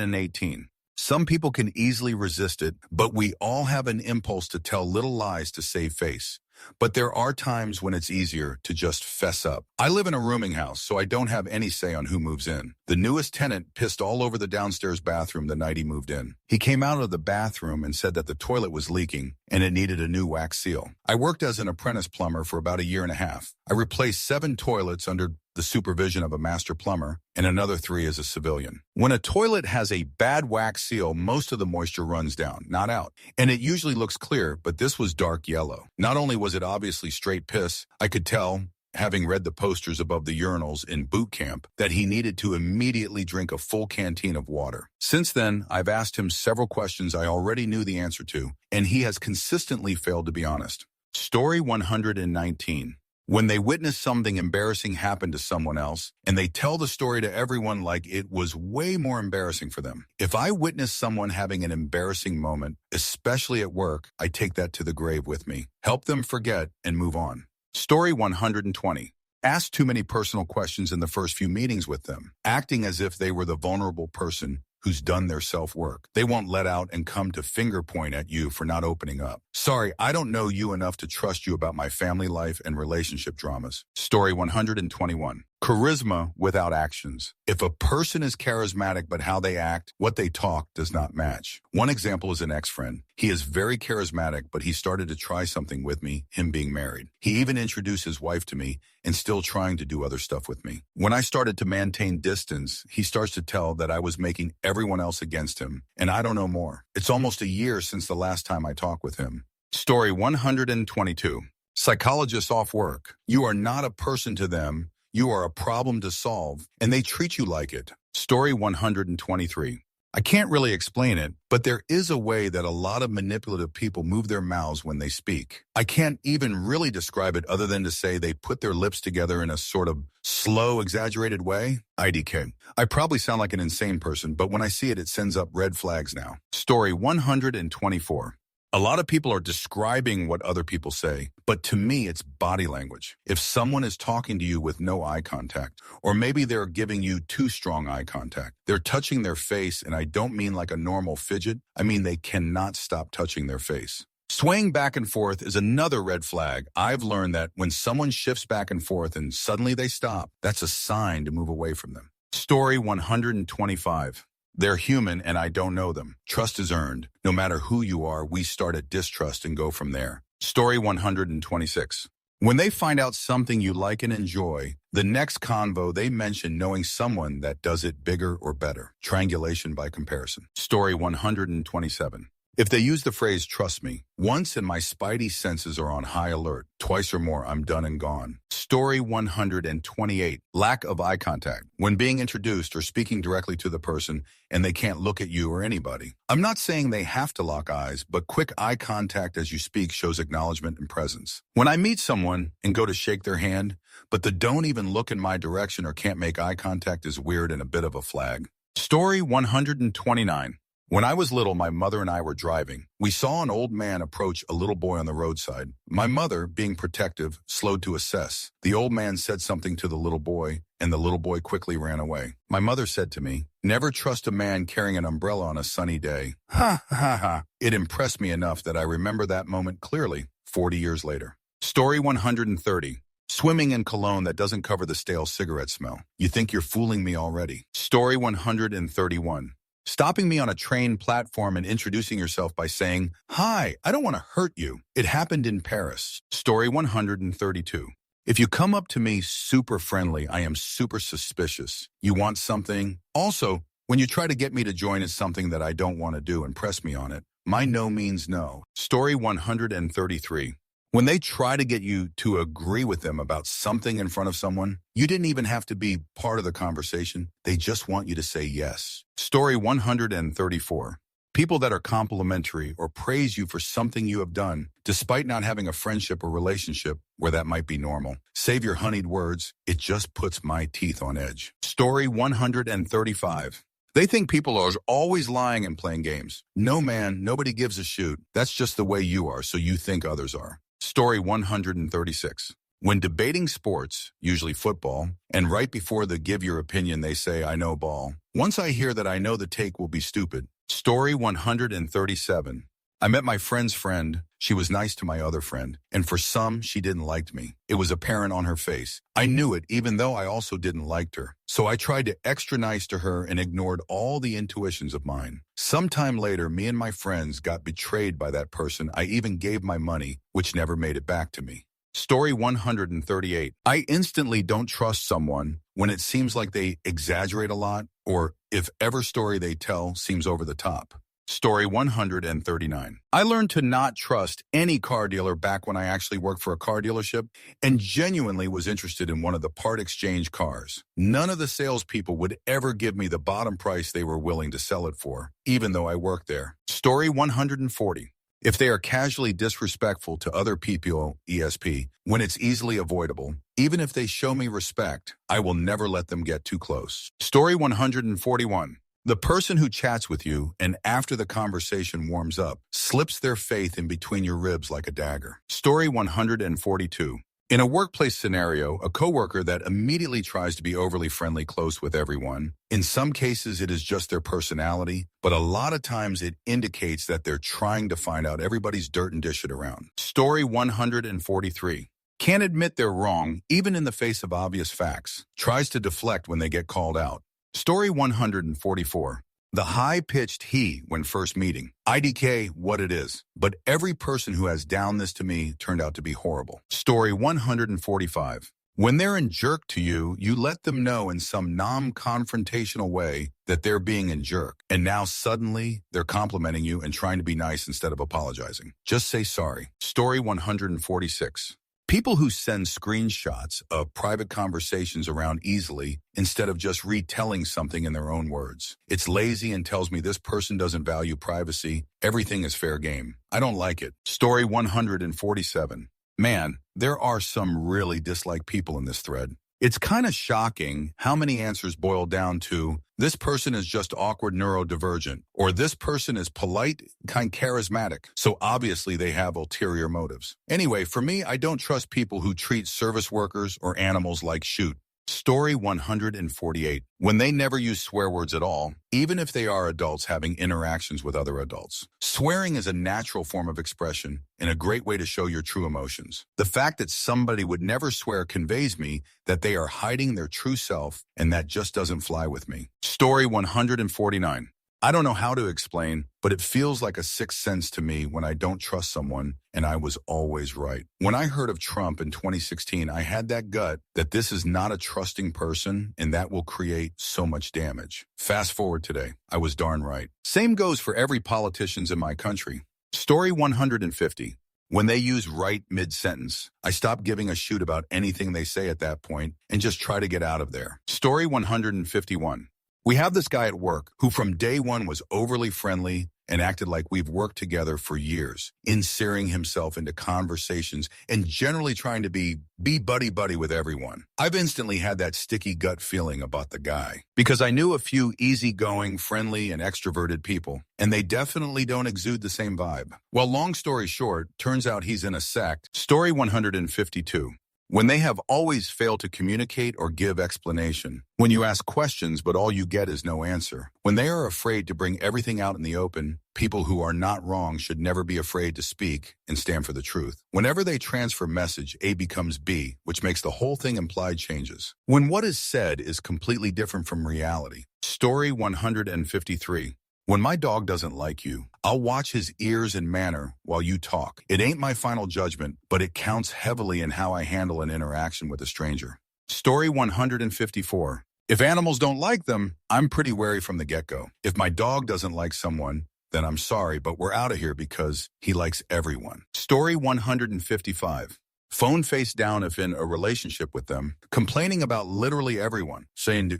Some people can easily resist it, but we all have an impulse to tell little lies to save face. But there are times when it's easier to just fess up. I live in a rooming house, so I don't have any say on who moves in. The newest tenant pissed all over the downstairs bathroom the night he moved in. He came out of the bathroom and said that the toilet was leaking and it needed a new wax seal. I worked as an apprentice plumber for about a year and a half. I replaced 7 toilets under the supervision of a master plumber and another 3 as a civilian. When a toilet has a bad wax seal, most of the moisture runs down, not out. And it usually looks clear, but this was dark yellow. Not only was it obviously straight piss, I could tell, having read the posters above the urinals in boot camp, that he needed to immediately drink a full canteen of water. Since then, I've asked him several questions I already knew the answer to, and he has consistently failed to be honest. Story 119. When they witness something embarrassing happen to someone else, and they tell the story to everyone like it was way more embarrassing for them. If I witness someone having an embarrassing moment, especially at work, I take that to the grave with me. Help them forget and move on. Story 120. Ask too many personal questions in the first few meetings with them, acting as if they were the vulnerable person who's done their self-work. They won't let out and come to finger point at you for not opening up. Sorry, I don't know you enough to trust you about my family life and relationship dramas. Story 121. Charisma without actions. If a person is charismatic but how they act, what they talk does not match. One example is an ex-friend. He is very charismatic, but he started to try something with me, him being married. He even introduced his wife to me and still trying to do other stuff with me. When I started to maintain distance, he starts to tell that I was making everyone else against him, and I don't know more. It's almost a year since the last time I talked with him. Story 122. Psychologists off work. You are not a person to them. You are a problem to solve, and they treat you like it. Story 123. I can't really explain it, but there is a way that a lot of manipulative people move their mouths when they speak. I can't even really describe it other than to say they put their lips together in a sort of slow, exaggerated way. IDK. I probably sound like an insane person, but when I see it, it sends up red flags now. Story 124. A lot of people are describing what other people say, but to me, it's body language. If someone is talking to you with no eye contact, or maybe they're giving you too strong eye contact, they're touching their face, and I don't mean like a normal fidget. I mean they cannot stop touching their face. Swaying back and forth is another red flag. I've learned that when someone shifts back and forth and suddenly they stop, that's a sign to move away from them. Story 125. They're human and I don't know them. Trust is earned. No matter who you are, we start at distrust and go from there. Story 126. When they find out something you like and enjoy, the next convo they mention knowing someone that does it bigger or better. Triangulation by comparison. Story 127. If they use the phrase, trust me, once and my spidey senses are on high alert, twice or more, I'm done and gone. Story 128. Lack of eye contact. When being introduced or speaking directly to the person and they can't look at you or anybody. I'm not saying they have to lock eyes, but quick eye contact as you speak shows acknowledgement and presence. When I meet someone and go to shake their hand, but they don't even look in my direction or can't make eye contact is weird and a bit of a flag. Story 129. When I was little, my mother and I were driving. We saw an old man approach a little boy on the roadside. My mother, being protective, slowed to assess. The old man said something to the little boy, and the little boy quickly ran away. My mother said to me, "Never trust a man carrying an umbrella on a sunny day." Ha ha ha. It impressed me enough that I remember that moment clearly, 40 years later. Story 130. Swimming in cologne that doesn't cover the stale cigarette smell. You think you're fooling me already. Story 131. Stopping me on a train platform and introducing yourself by saying, "Hi, I don't want to hurt you." It happened in Paris. Story 132. If you come up to me super friendly, I am super suspicious. You want something? Also, when you try to get me to join in something that I don't want to do and press me on it, my no means no. Story 133. When they try to get you to agree with them about something in front of someone, you didn't even have to be part of the conversation. They just want you to say yes. Story 134. People that are complimentary or praise you for something you have done, despite not having a friendship or relationship where that might be normal. Save your honeyed words. It just puts my teeth on edge. Story 135. They think people are always lying and playing games. No, man, nobody gives a shoot. That's just the way you are, so you think others are. Story 136. When debating sports, usually football, and right before the give your opinion they say, "I know ball." Once I hear that I know the take will be stupid. Story 137. I met my friend's friend. She was nice to my other friend, and for some, she didn't like me. It was apparent on her face. I knew it, even though I also didn't like her. So I tried to extra nice to her and ignored all the intuitions of mine. Sometime later, me and my friends got betrayed by that person. I even gave my money, which never made it back to me. Story 138. I instantly don't trust someone when it seems like they exaggerate a lot, or if every story they tell seems over the top. Story 139. I learned to not trust any car dealer back when I actually worked for a car dealership and genuinely was interested in one of the part exchange cars. None of the salespeople would ever give me the bottom price they were willing to sell it for, even though I worked there. Story 140. If they are casually disrespectful to other people, ESP, when it's easily avoidable, even if they show me respect, I will never let them get too close. Story 141. The person who chats with you and after the conversation warms up slips their faith in between your ribs like a dagger. Story 142. In a workplace scenario, a coworker that immediately tries to be overly friendly close with everyone. In some cases, it is just their personality, but a lot of times it indicates that they're trying to find out everybody's dirt and dish it around. Story 143. Can't admit they're wrong, even in the face of obvious facts. Tries to deflect when they get called out. Story 144. The high-pitched he when first meeting. IDK, what it is. But every person who has down this to me turned out to be horrible. Story 145. When they're in jerk to you, you let them know in some non-confrontational way that they're being in jerk. And now suddenly they're complimenting you and trying to be nice instead of apologizing. Just say sorry. Story 146. People who send screenshots of private conversations around easily instead of just retelling something in their own words. It's lazy and tells me this person doesn't value privacy. Everything is fair game. I don't like it. Story 147. Man, there are some really disliked people in this thread. It's kind of shocking how many answers boil down to, this person is just awkward neurodivergent, or this person is polite, kind charismatic, so obviously they have ulterior motives. Anyway, for me, I don't trust people who treat service workers or animals like shoot. Story 148. When they never use swear words at all, even if they are adults having interactions with other adults. Swearing is a natural form of expression and a great way to show your true emotions. The fact that somebody would never swear conveys me that they are hiding their true self, and that just doesn't fly with me. Story 149. I don't know how to explain, but it feels like a sixth sense to me when I don't trust someone, and I was always right. When I heard of Trump in 2016, I had that gut that this is not a trusting person, and that will create so much damage. Fast forward today, I was darn right. Same goes for every politicians in my country. Story 150. When they use right mid-sentence, I stop giving a shoot about anything they say at that point and just try to get out of there. Story 151. We have this guy at work who from day one was overly friendly and acted like we've worked together for years, inserting himself into conversations and generally trying to be buddy-buddy with everyone. I've instantly had that sticky gut feeling about the guy because I knew a few easygoing, friendly, and extroverted people, and they definitely don't exude the same vibe. Well, long story short, turns out he's in a sect. Story 152. When they have always failed to communicate or give explanation. When you ask questions, but all you get is no answer. When they are afraid to bring everything out in the open, people who are not wrong should never be afraid to speak and stand for the truth. Whenever they transfer message, A becomes B, which makes the whole thing implied changes. When what is said is completely different from reality. Story 153. When my dog doesn't like you, I'll watch his ears and manner while you talk. It ain't my final judgment, but it counts heavily in how I handle an interaction with a stranger. Story 154. If animals don't like them, I'm pretty wary from the get-go. If my dog doesn't like someone, then I'm sorry, but we're out of here because he likes everyone. Story 155. Phone face down if in a relationship with them, complaining about literally everyone,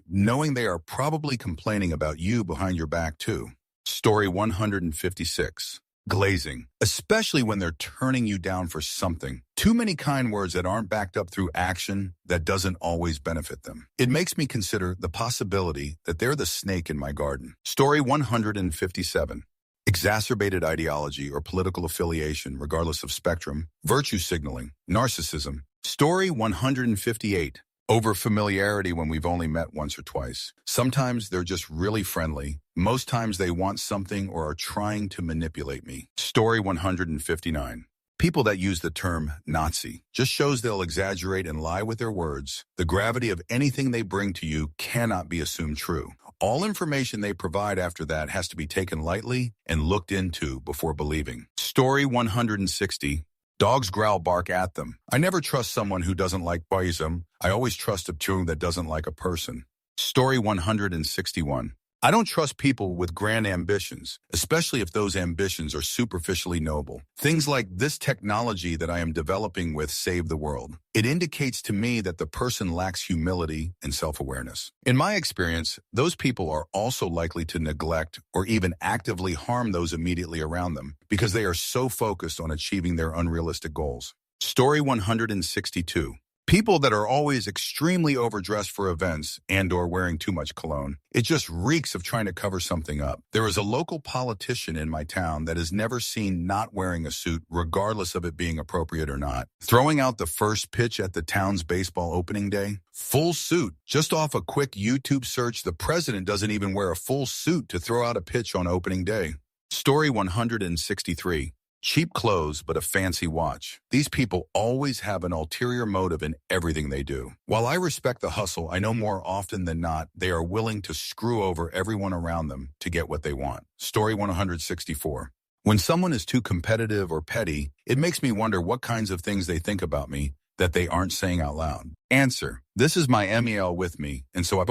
knowing they are probably complaining about you behind your back too. Story 156. Glazing, especially when they're turning you down for something. Too many kind words that aren't backed up through action that doesn't always benefit them. It makes me consider the possibility that they're the snake in my garden. Story 157. Exacerbated ideology or political affiliation, regardless of spectrum, virtue signaling, narcissism. Story 158. Over familiarity when we've only met once or twice. Sometimes they're just really friendly. Most times they want something or are trying to manipulate me. Story 159. People that use the term Nazi just shows they'll exaggerate and lie with their words. The gravity of anything they bring to you cannot be assumed true. All information they provide after that has to be taken lightly and looked into before believing. Story 160. Dogs growl, bark at them. I never trust someone who doesn't like poison. I always trust a tune that doesn't like a person. Story 161. I don't trust people with grand ambitions, especially if those ambitions are superficially noble. Things like this technology that I am developing with save the world. It indicates to me that the person lacks humility and self-awareness. In my experience, those people are also likely to neglect or even actively harm those immediately around them because they are so focused on achieving their unrealistic goals. Story 162. People that are always extremely overdressed for events and/or wearing too much cologne. It just reeks of trying to cover something up. There is a local politician in my town that is never seen not wearing a suit, regardless of it being appropriate or not. Throwing out the first pitch at the town's baseball opening day. Full suit. Just off a quick YouTube search, the president doesn't even wear a full suit to throw out a pitch on opening day. Story 163. Cheap clothes, but a fancy watch. These people always have an ulterior motive in everything they do. While I respect the hustle, I know more often than not, they are willing to screw over everyone around them to get what they want. Story 164. When someone is too competitive or petty, it makes me wonder what kinds of things they think about me that they aren't saying out loud. Answer. This is my MEL with me, and so I've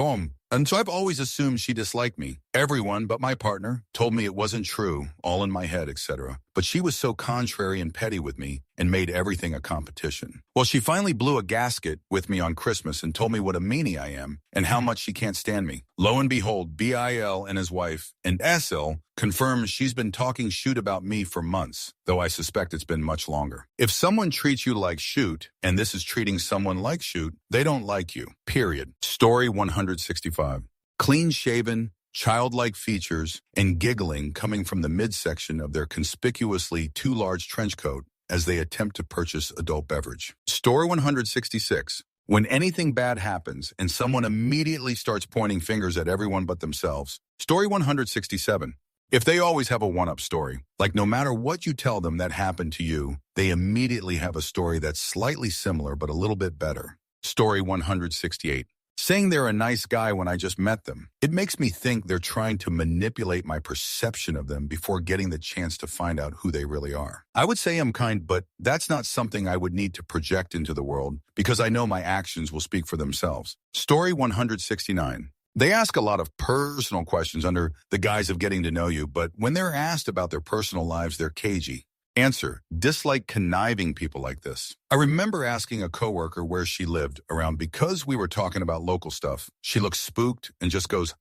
always assumed she disliked me. Everyone but my partner told me it wasn't true, all in my head, etc. But she was so contrary and petty with me and made everything a competition. Well, she finally blew a gasket with me on Christmas and told me what a meanie I am and how much she can't stand me. Lo and behold, BIL and his wife and SL confirms she's been talking shoot about me for months, though I suspect it's been much longer. If someone treats you like shoot, and this is treating someone like shoot, they don't like you, period. Story 165. Clean-shaven, childlike features, and giggling coming from the midsection of their conspicuously too large trench coat as they attempt to purchase adult beverage. Story 166. When anything bad happens and someone immediately starts pointing fingers at everyone but themselves. Story 167. If they always have a one-up story, like no matter what you tell them that happened to you, they immediately have a story that's slightly similar but a little bit better. Story 168. Saying they're a nice guy when I just met them. It makes me think they're trying to manipulate my perception of them before getting the chance to find out who they really are. I would say I'm kind, but that's not something I would need to project into the world because I know my actions will speak for themselves. Story 169. They ask a lot of personal questions under the guise of getting to know you, but when they're asked about their personal lives, they're cagey. Answer: dislike conniving people like this. I remember asking a coworker where she lived around because we were talking about local stuff. She looked spooked and just goes,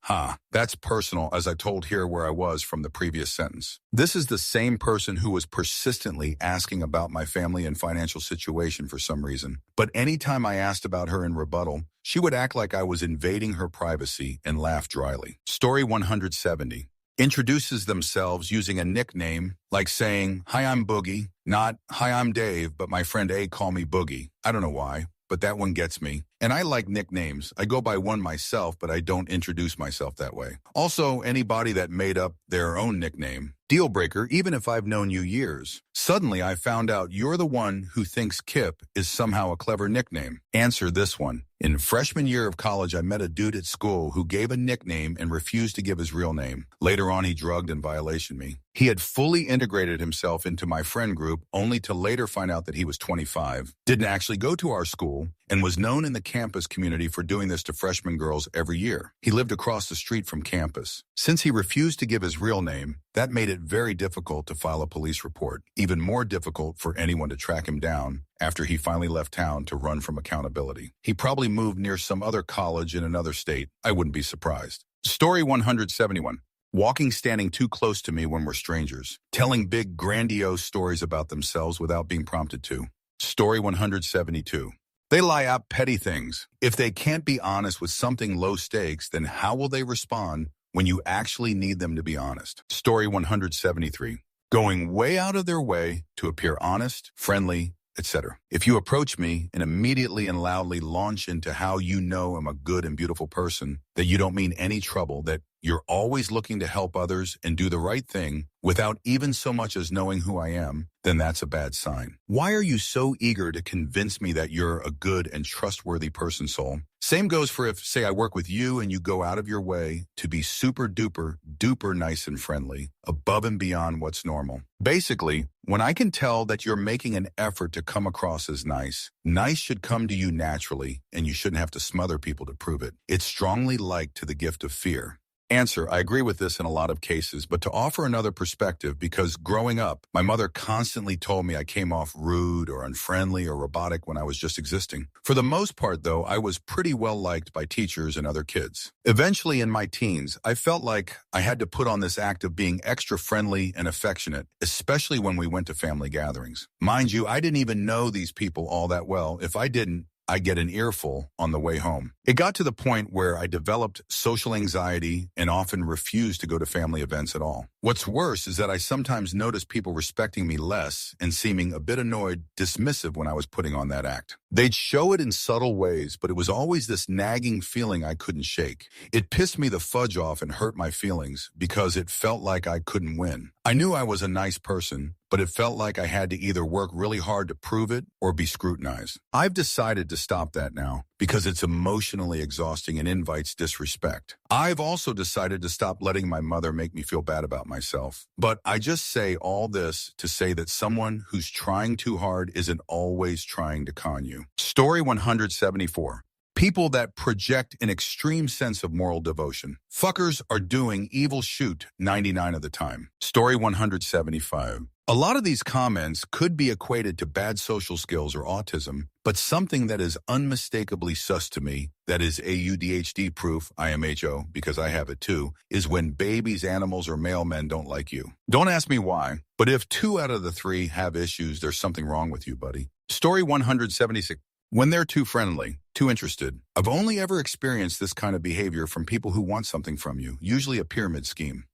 that's personal, as I told her where I was from the previous sentence. This is the same person who was persistently asking about my family and financial situation for some reason. But anytime I asked about her in rebuttal, she would act like I was invading her privacy and laugh dryly. Story 170. Introduces themselves using a nickname, like saying, "Hi, I'm Boogie," not, "Hi, I'm Dave, but my friend A call me Boogie." I don't know why, but that one gets me. And I like nicknames. I go by one myself, but I don't introduce myself that way. Also, anybody that made up their own nickname. Deal breaker, even if I've known you years. Suddenly, I found out you're the one who thinks Kip is somehow a clever nickname. Answer this one. In freshman year of college, I met a dude at school who gave a nickname and refused to give his real name. Later on, he drugged and violated me. He had fully integrated himself into my friend group, only to later find out that he was 25, didn't actually go to our school, and was known in the campus community for doing this to freshman girls every year. He lived across the street from campus. Since he refused to give his real name, that made it very difficult to file a police report, even more difficult for anyone to track him down after he finally left town to run from accountability. He probably moved near some other college in another state. I wouldn't be surprised. Story 171. Walking standing too close to me when we're strangers. Telling big, grandiose stories about themselves without being prompted to. Story 172. They lie out petty things. If they can't be honest with something low stakes, then how will they respond when you actually need them to be honest? Story 173. Going way out of their way to appear honest, friendly, etc. If you approach me and immediately and loudly launch into how you know I'm a good and beautiful person, that you don't mean any trouble, that you're always looking to help others and do the right thing without even so much as knowing who I am, then that's a bad sign. Why are you so eager to convince me that you're a good and trustworthy person, soul? Same goes for if, say, I work with you and you go out of your way to be super duper duper nice and friendly, above and beyond what's normal. Basically, when I can tell that you're making an effort to come across as nice, nice should come to you naturally, and you shouldn't have to smother people to prove it. It's strongly like to the gift of fear. Answer: I agree with this in a lot of cases, but to offer another perspective, because growing up, my mother constantly told me I came off rude or unfriendly or robotic when I was just existing. For the most part, though, I was pretty well liked by teachers and other kids. Eventually, in my teens, I felt like I had to put on this act of being extra friendly and affectionate, especially when we went to family gatherings. Mind you, I didn't even know these people all that well. If I didn't, I get an earful on the way home. It got to the point where I developed social anxiety and often refused to go to family events at all. What's worse is that I sometimes noticed people respecting me less and seeming a bit annoyed, dismissive when I was putting on that act. They'd show it in subtle ways, but it was always this nagging feeling I couldn't shake. It pissed me the fudge off and hurt my feelings because it felt like I couldn't win. I knew I was a nice person, but it felt like I had to either work really hard to prove it or be scrutinized. I've decided to stop that now because it's emotionally exhausting and invites disrespect. I've also decided to stop letting my mother make me feel bad about myself. But I just say all this to say that someone who's trying too hard isn't always trying to con you. Story 174. People that project an extreme sense of moral devotion. Fuckers are doing evil shoot 99 of the time. Story 175. A lot of these comments could be equated to bad social skills or autism, but something that is unmistakably sus to me, that is AUDHD proof, IMHO, because I have it too, is when babies, animals, or male men don't like you. Don't ask me why, but if 2 out of the 3 have issues, there's something wrong with you, buddy. Story 176. When they're too friendly, too interested. I've only ever experienced this kind of behavior from people who want something from you, usually a pyramid scheme.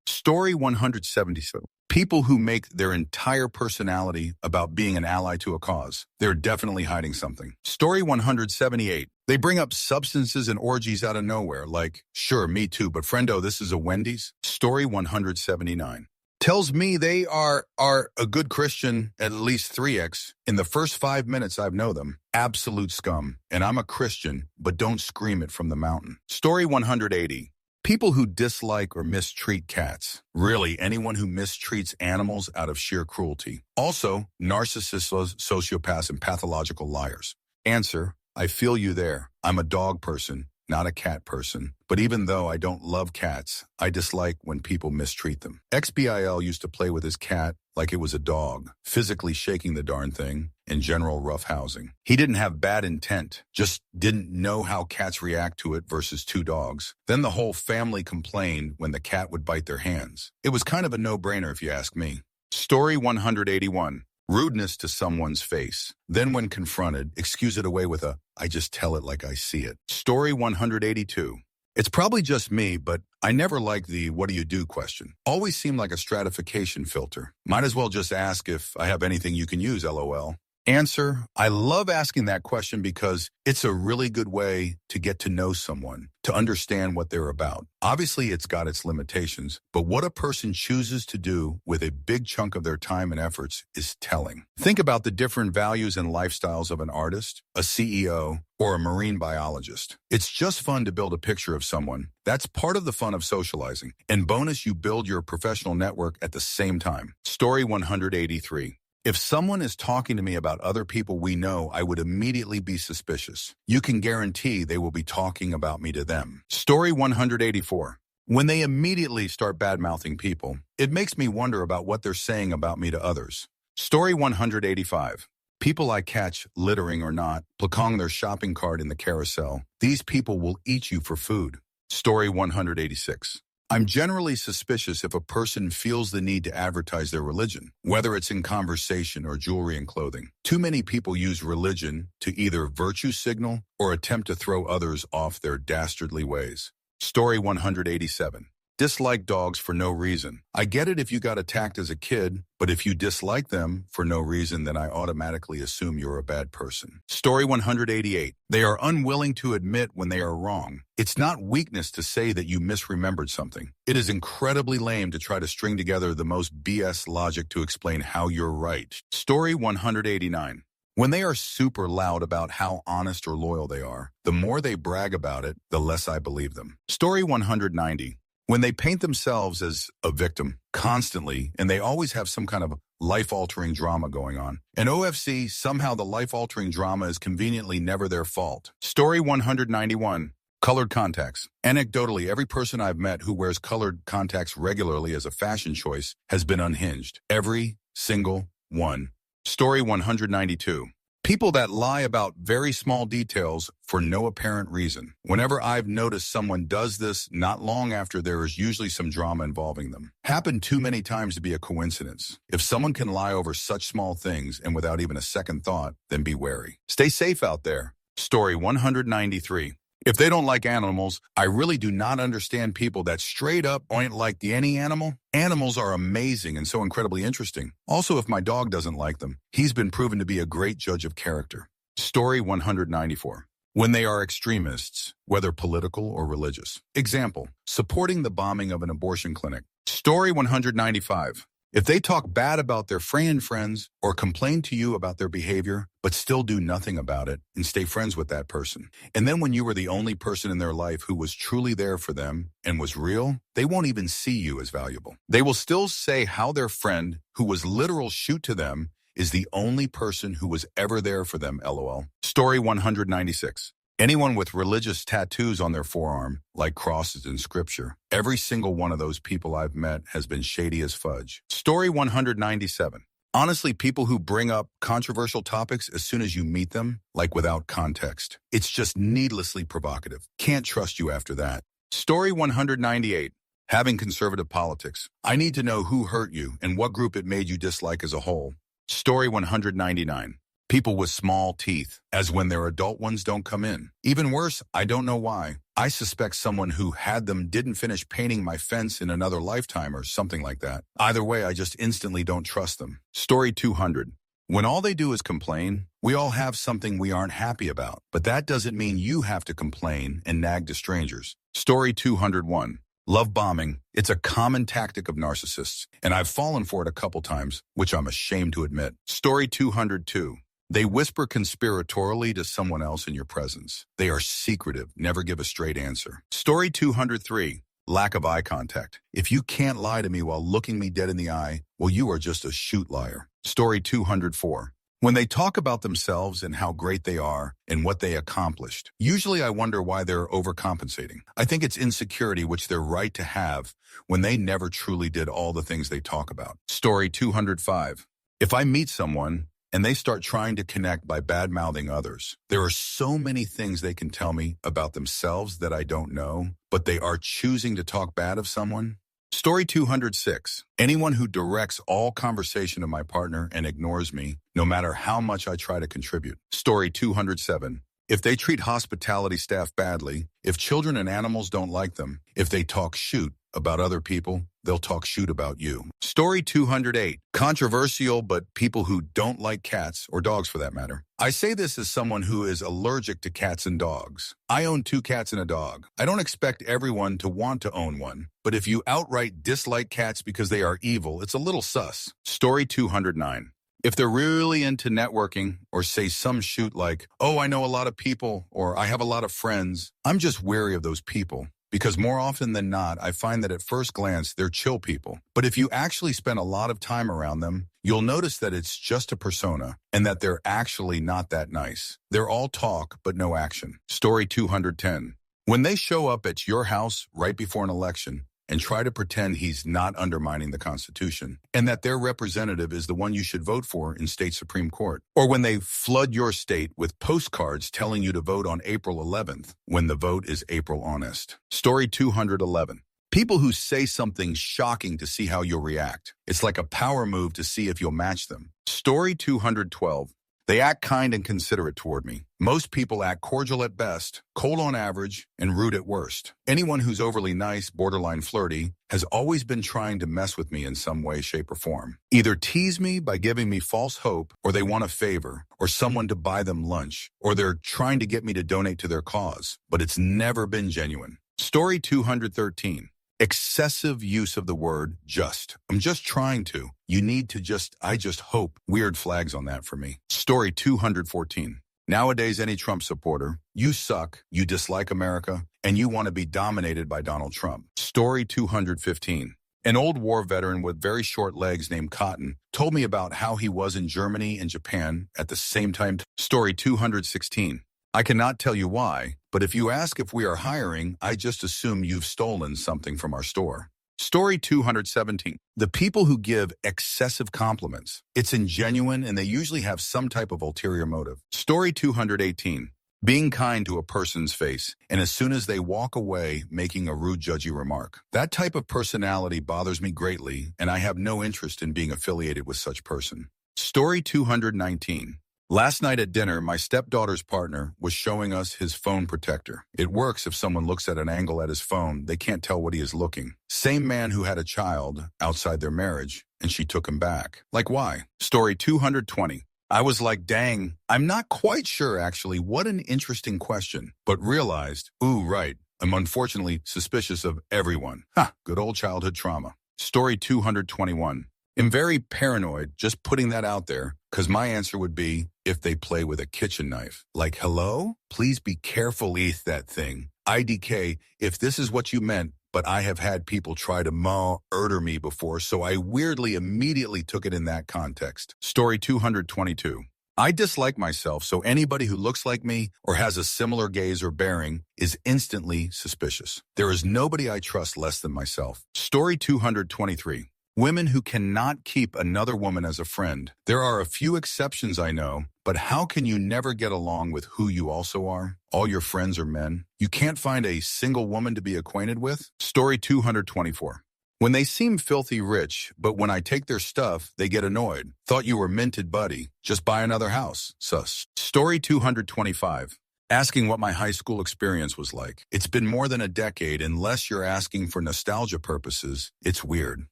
Story 177. People who make their entire personality about being an ally to a cause. They're definitely hiding something. Story 178. They bring up substances and orgies out of nowhere, like, sure, me too, but friendo, this is a Wendy's. Story 179. Tells me they are a good Christian, at least 3x. In the first 5 minutes I've known them. Absolute scum. And I'm a Christian, but don't scream it from the mountain. Story 180. People who dislike or mistreat cats. Really, anyone who mistreats animals out of sheer cruelty. Also, narcissists, sociopaths, and pathological liars. Answer: I feel you there. I'm a dog person. not a cat person. But even though I don't love cats, I dislike when people mistreat them. XBIL used to play with his cat like it was a dog, physically shaking the darn thing, in general roughhousing. He didn't have bad intent, just didn't know how cats react to it versus two dogs. Then the whole family complained when the cat would bite their hands. It was kind of a no-brainer if you ask me. Story 181. Rudeness to someone's face. Then when confronted, excuse it away with a, I just tell it like I see it. Story 182. It's probably just me, but I never liked the what do you do question. Always seemed like a stratification filter. Might as well just ask if I have anything you can use, LOL. Answer, I love asking that question because it's a really good way to get to know someone, to understand what they're about. Obviously, it's got its limitations, but what a person chooses to do with a big chunk of their time and efforts is telling. Think about the different values and lifestyles of an artist, a CEO, or a marine biologist. It's just fun to build a picture of someone. That's part of the fun of socializing. And bonus, you build your professional network at the same time. Story 183. If someone is talking to me about other people we know, I would immediately be suspicious. You can guarantee they will be talking about me to them. Story 184. When they immediately start bad-mouthing people, it makes me wonder about what they're saying about me to others. Story 185. People I catch, littering or not, placong their shopping cart in the carousel. These people will eat you for food. Story 186. I'm generally suspicious if a person feels the need to advertise their religion, whether it's in conversation or jewelry and clothing. Too many people use religion to either virtue signal or attempt to throw others off their dastardly ways. Story 187. Dislike dogs for no reason. I get it if you got attacked as a kid, but if you dislike them for no reason, then I automatically assume you're a bad person. Story 188. They are unwilling to admit when they are wrong. It's not weakness to say that you misremembered something. It is incredibly lame to try to string together the most BS logic to explain how you're right. Story 189. When they are super loud about how honest or loyal they are, the more they brag about it, the less I believe them. Story 190. When they paint themselves as a victim constantly, and they always have some kind of life-altering drama going on. In OFC, somehow the life-altering drama is conveniently never their fault. Story 191. Colored contacts. Anecdotally, every person I've met who wears colored contacts regularly as a fashion choice has been unhinged. Every single one. Story 192. People that lie about very small details for no apparent reason. Whenever I've noticed someone does this, not long after there is usually some drama involving them. Happened too many times to be a coincidence. If someone can lie over such small things and without even a second thought, then be wary. Stay safe out there. Story 193. If they don't like animals, I really do not understand people that straight up aren't like any animal. Animals are amazing and so incredibly interesting. Also, if my dog doesn't like them, he's been proven to be a great judge of character. Story 194. When they are extremists, whether political or religious. Example, supporting the bombing of an abortion clinic. Story 195. If they talk bad about their friends or complain to you about their behavior, but still do nothing about it and stay friends with that person. And then when you were the only person in their life who was truly there for them and was real, they won't even see you as valuable. They will still say how their friend, who was literal shoot to them, is the only person who was ever there for them, LOL. Story 196. Anyone with religious tattoos on their forearm, like crosses in scripture. Every single one of those people I've met has been shady as fudge. Story 197. Honestly, people who bring up controversial topics as soon as you meet them, like without context. It's just needlessly provocative. Can't trust you after that. Story 198. Having conservative politics. I need to know who hurt you and what group it made you dislike as a whole. Story 199. People with small teeth, as when their adult ones don't come in. Even worse, I don't know why. I suspect someone who had them didn't finish painting my fence in another lifetime or something like that. Either way, I just instantly don't trust them. Story 200. When all they do is complain, we all have something we aren't happy about. But that doesn't mean you have to complain and nag to strangers. Story 201. Love bombing. It's a common tactic of narcissists, and I've fallen for it a couple times, which I'm ashamed to admit. Story 202. They whisper conspiratorially to someone else in your presence. They are secretive, never give a straight answer. Story 203. Lack of eye contact. If you can't lie to me while looking me dead in the eye, well, you are just a shoot liar. Story 204. When they talk about themselves and how great they are and what they accomplished, usually I wonder why they're overcompensating. I think it's insecurity, which they're right to have when they never truly did all the things they talk about. Story 205. If I meet someone and they start trying to connect by bad-mouthing others, there are so many things they can tell me about themselves that I don't know, but they are choosing to talk bad of someone. Story 206. Anyone who directs all conversation to my partner and ignores me, no matter how much I try to contribute. Story 207. If they treat hospitality staff badly, if children and animals don't like them, if they talk shoot about other people, they'll talk shoot about you. Story 208. Controversial, but people who don't like cats, or dogs for that matter. I say this as someone who is allergic to cats and dogs. I own 2 cats and a dog. I don't expect everyone to want to own one, but if you outright dislike cats because they are evil, it's a little sus. Story 209. If they're really into networking or say some shoot like, oh, I know a lot of people, or I have a lot of friends, I'm just wary of those people. Because more often than not, I find that at first glance, they're chill people. But if you actually spend a lot of time around them, you'll notice that it's just a persona and that they're actually not that nice. They're all talk, but no action. Story 210. When they show up at your house right before an election and try to pretend he's not undermining the Constitution and that their representative is the one you should vote for in state Supreme Court. Or when they flood your state with postcards telling you to vote on April 11th when the vote is April honest. Story 211. People who say something shocking to see how you'll react. It's like a power move to see if you'll match them. Story 212. They act kind and considerate toward me. Most people act cordial at best, cold on average, and rude at worst. Anyone who's overly nice, borderline flirty, has always been trying to mess with me in some way, shape, or form. Either tease me by giving me false hope, or they want a favor, or someone to buy them lunch, or they're trying to get me to donate to their cause, but it's never been genuine. Story 213. Excessive use of the word just. I'm just trying to. You need to I just hope. Weird flags on that for me. Story 214. Nowadays, any Trump supporter, you suck, you dislike America, and you want to be dominated by Donald Trump. Story 215. An old war veteran with very short legs named Cotton told me about how he was in Germany and Japan at the same time. Story 216. I cannot tell you why, but if you ask if we are hiring, I just assume you've stolen something from our store. Story 217. The people who give excessive compliments. It's ingenuine and they usually have some type of ulterior motive. Story 218. Being kind to a person's face, and as soon as they walk away, making a rude, judgy remark. That type of personality bothers me greatly, and I have no interest in being affiliated with such person. Story 219. Last night at dinner, my stepdaughter's partner was showing us his phone protector. It works if someone looks at an angle at his phone, they can't tell what he is looking. Same man who had a child outside their marriage, and she took him back. Like why? Story 220. I was like, dang, I'm not quite sure actually. What an interesting question. But realized, ooh, right, I'm unfortunately suspicious of everyone. Good old childhood trauma. Story 221. I'm very paranoid, just putting that out there, because my answer would be if they play with a kitchen knife. Like, hello? Please be careful, eat that thing. IDK, if this is what you meant, but I have had people try to murder me before, so I weirdly immediately took it in that context. Story 222. I dislike myself, so anybody who looks like me or has a similar gaze or bearing is instantly suspicious. There is nobody I trust less than myself. Story 223. Women who cannot keep another woman as a friend. There are a few exceptions I know, but how can you never get along with who you also are? All your friends are men. You can't find a single woman to be acquainted with? Story 224. When they seem filthy rich, but when I take their stuff, they get annoyed. Thought you were minted, buddy. Just buy another house. Sus. Story 225. Asking what my high school experience was like. It's been more than a decade. Unless you're asking for nostalgia purposes, it's weird.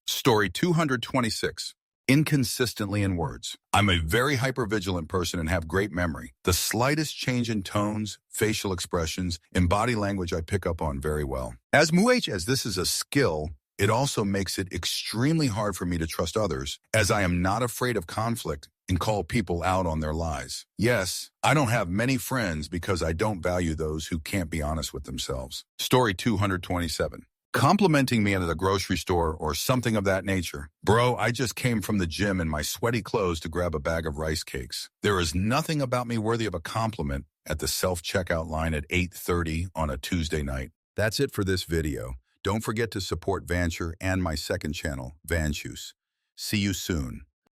Story 226. Inconsistently in words. I'm a very hypervigilant person and have great memory. The slightest change in tones, facial expressions, and body language I pick up on very well. As much as this is a skill, it also makes it extremely hard for me to trust others, as I am not afraid of conflict and call people out on their lies. Yes, I don't have many friends because I don't value those who can't be honest with themselves. Story 227. complimenting me at the grocery store or something of that nature. Bro, I just came from the gym in my sweaty clothes to grab a bag of rice cakes. There is nothing about me worthy of a compliment at the self-checkout line at 8:30 on a Tuesday night. That's it for this video. Don't forget to support Vancher and my second channel, Vanchus. See you soon.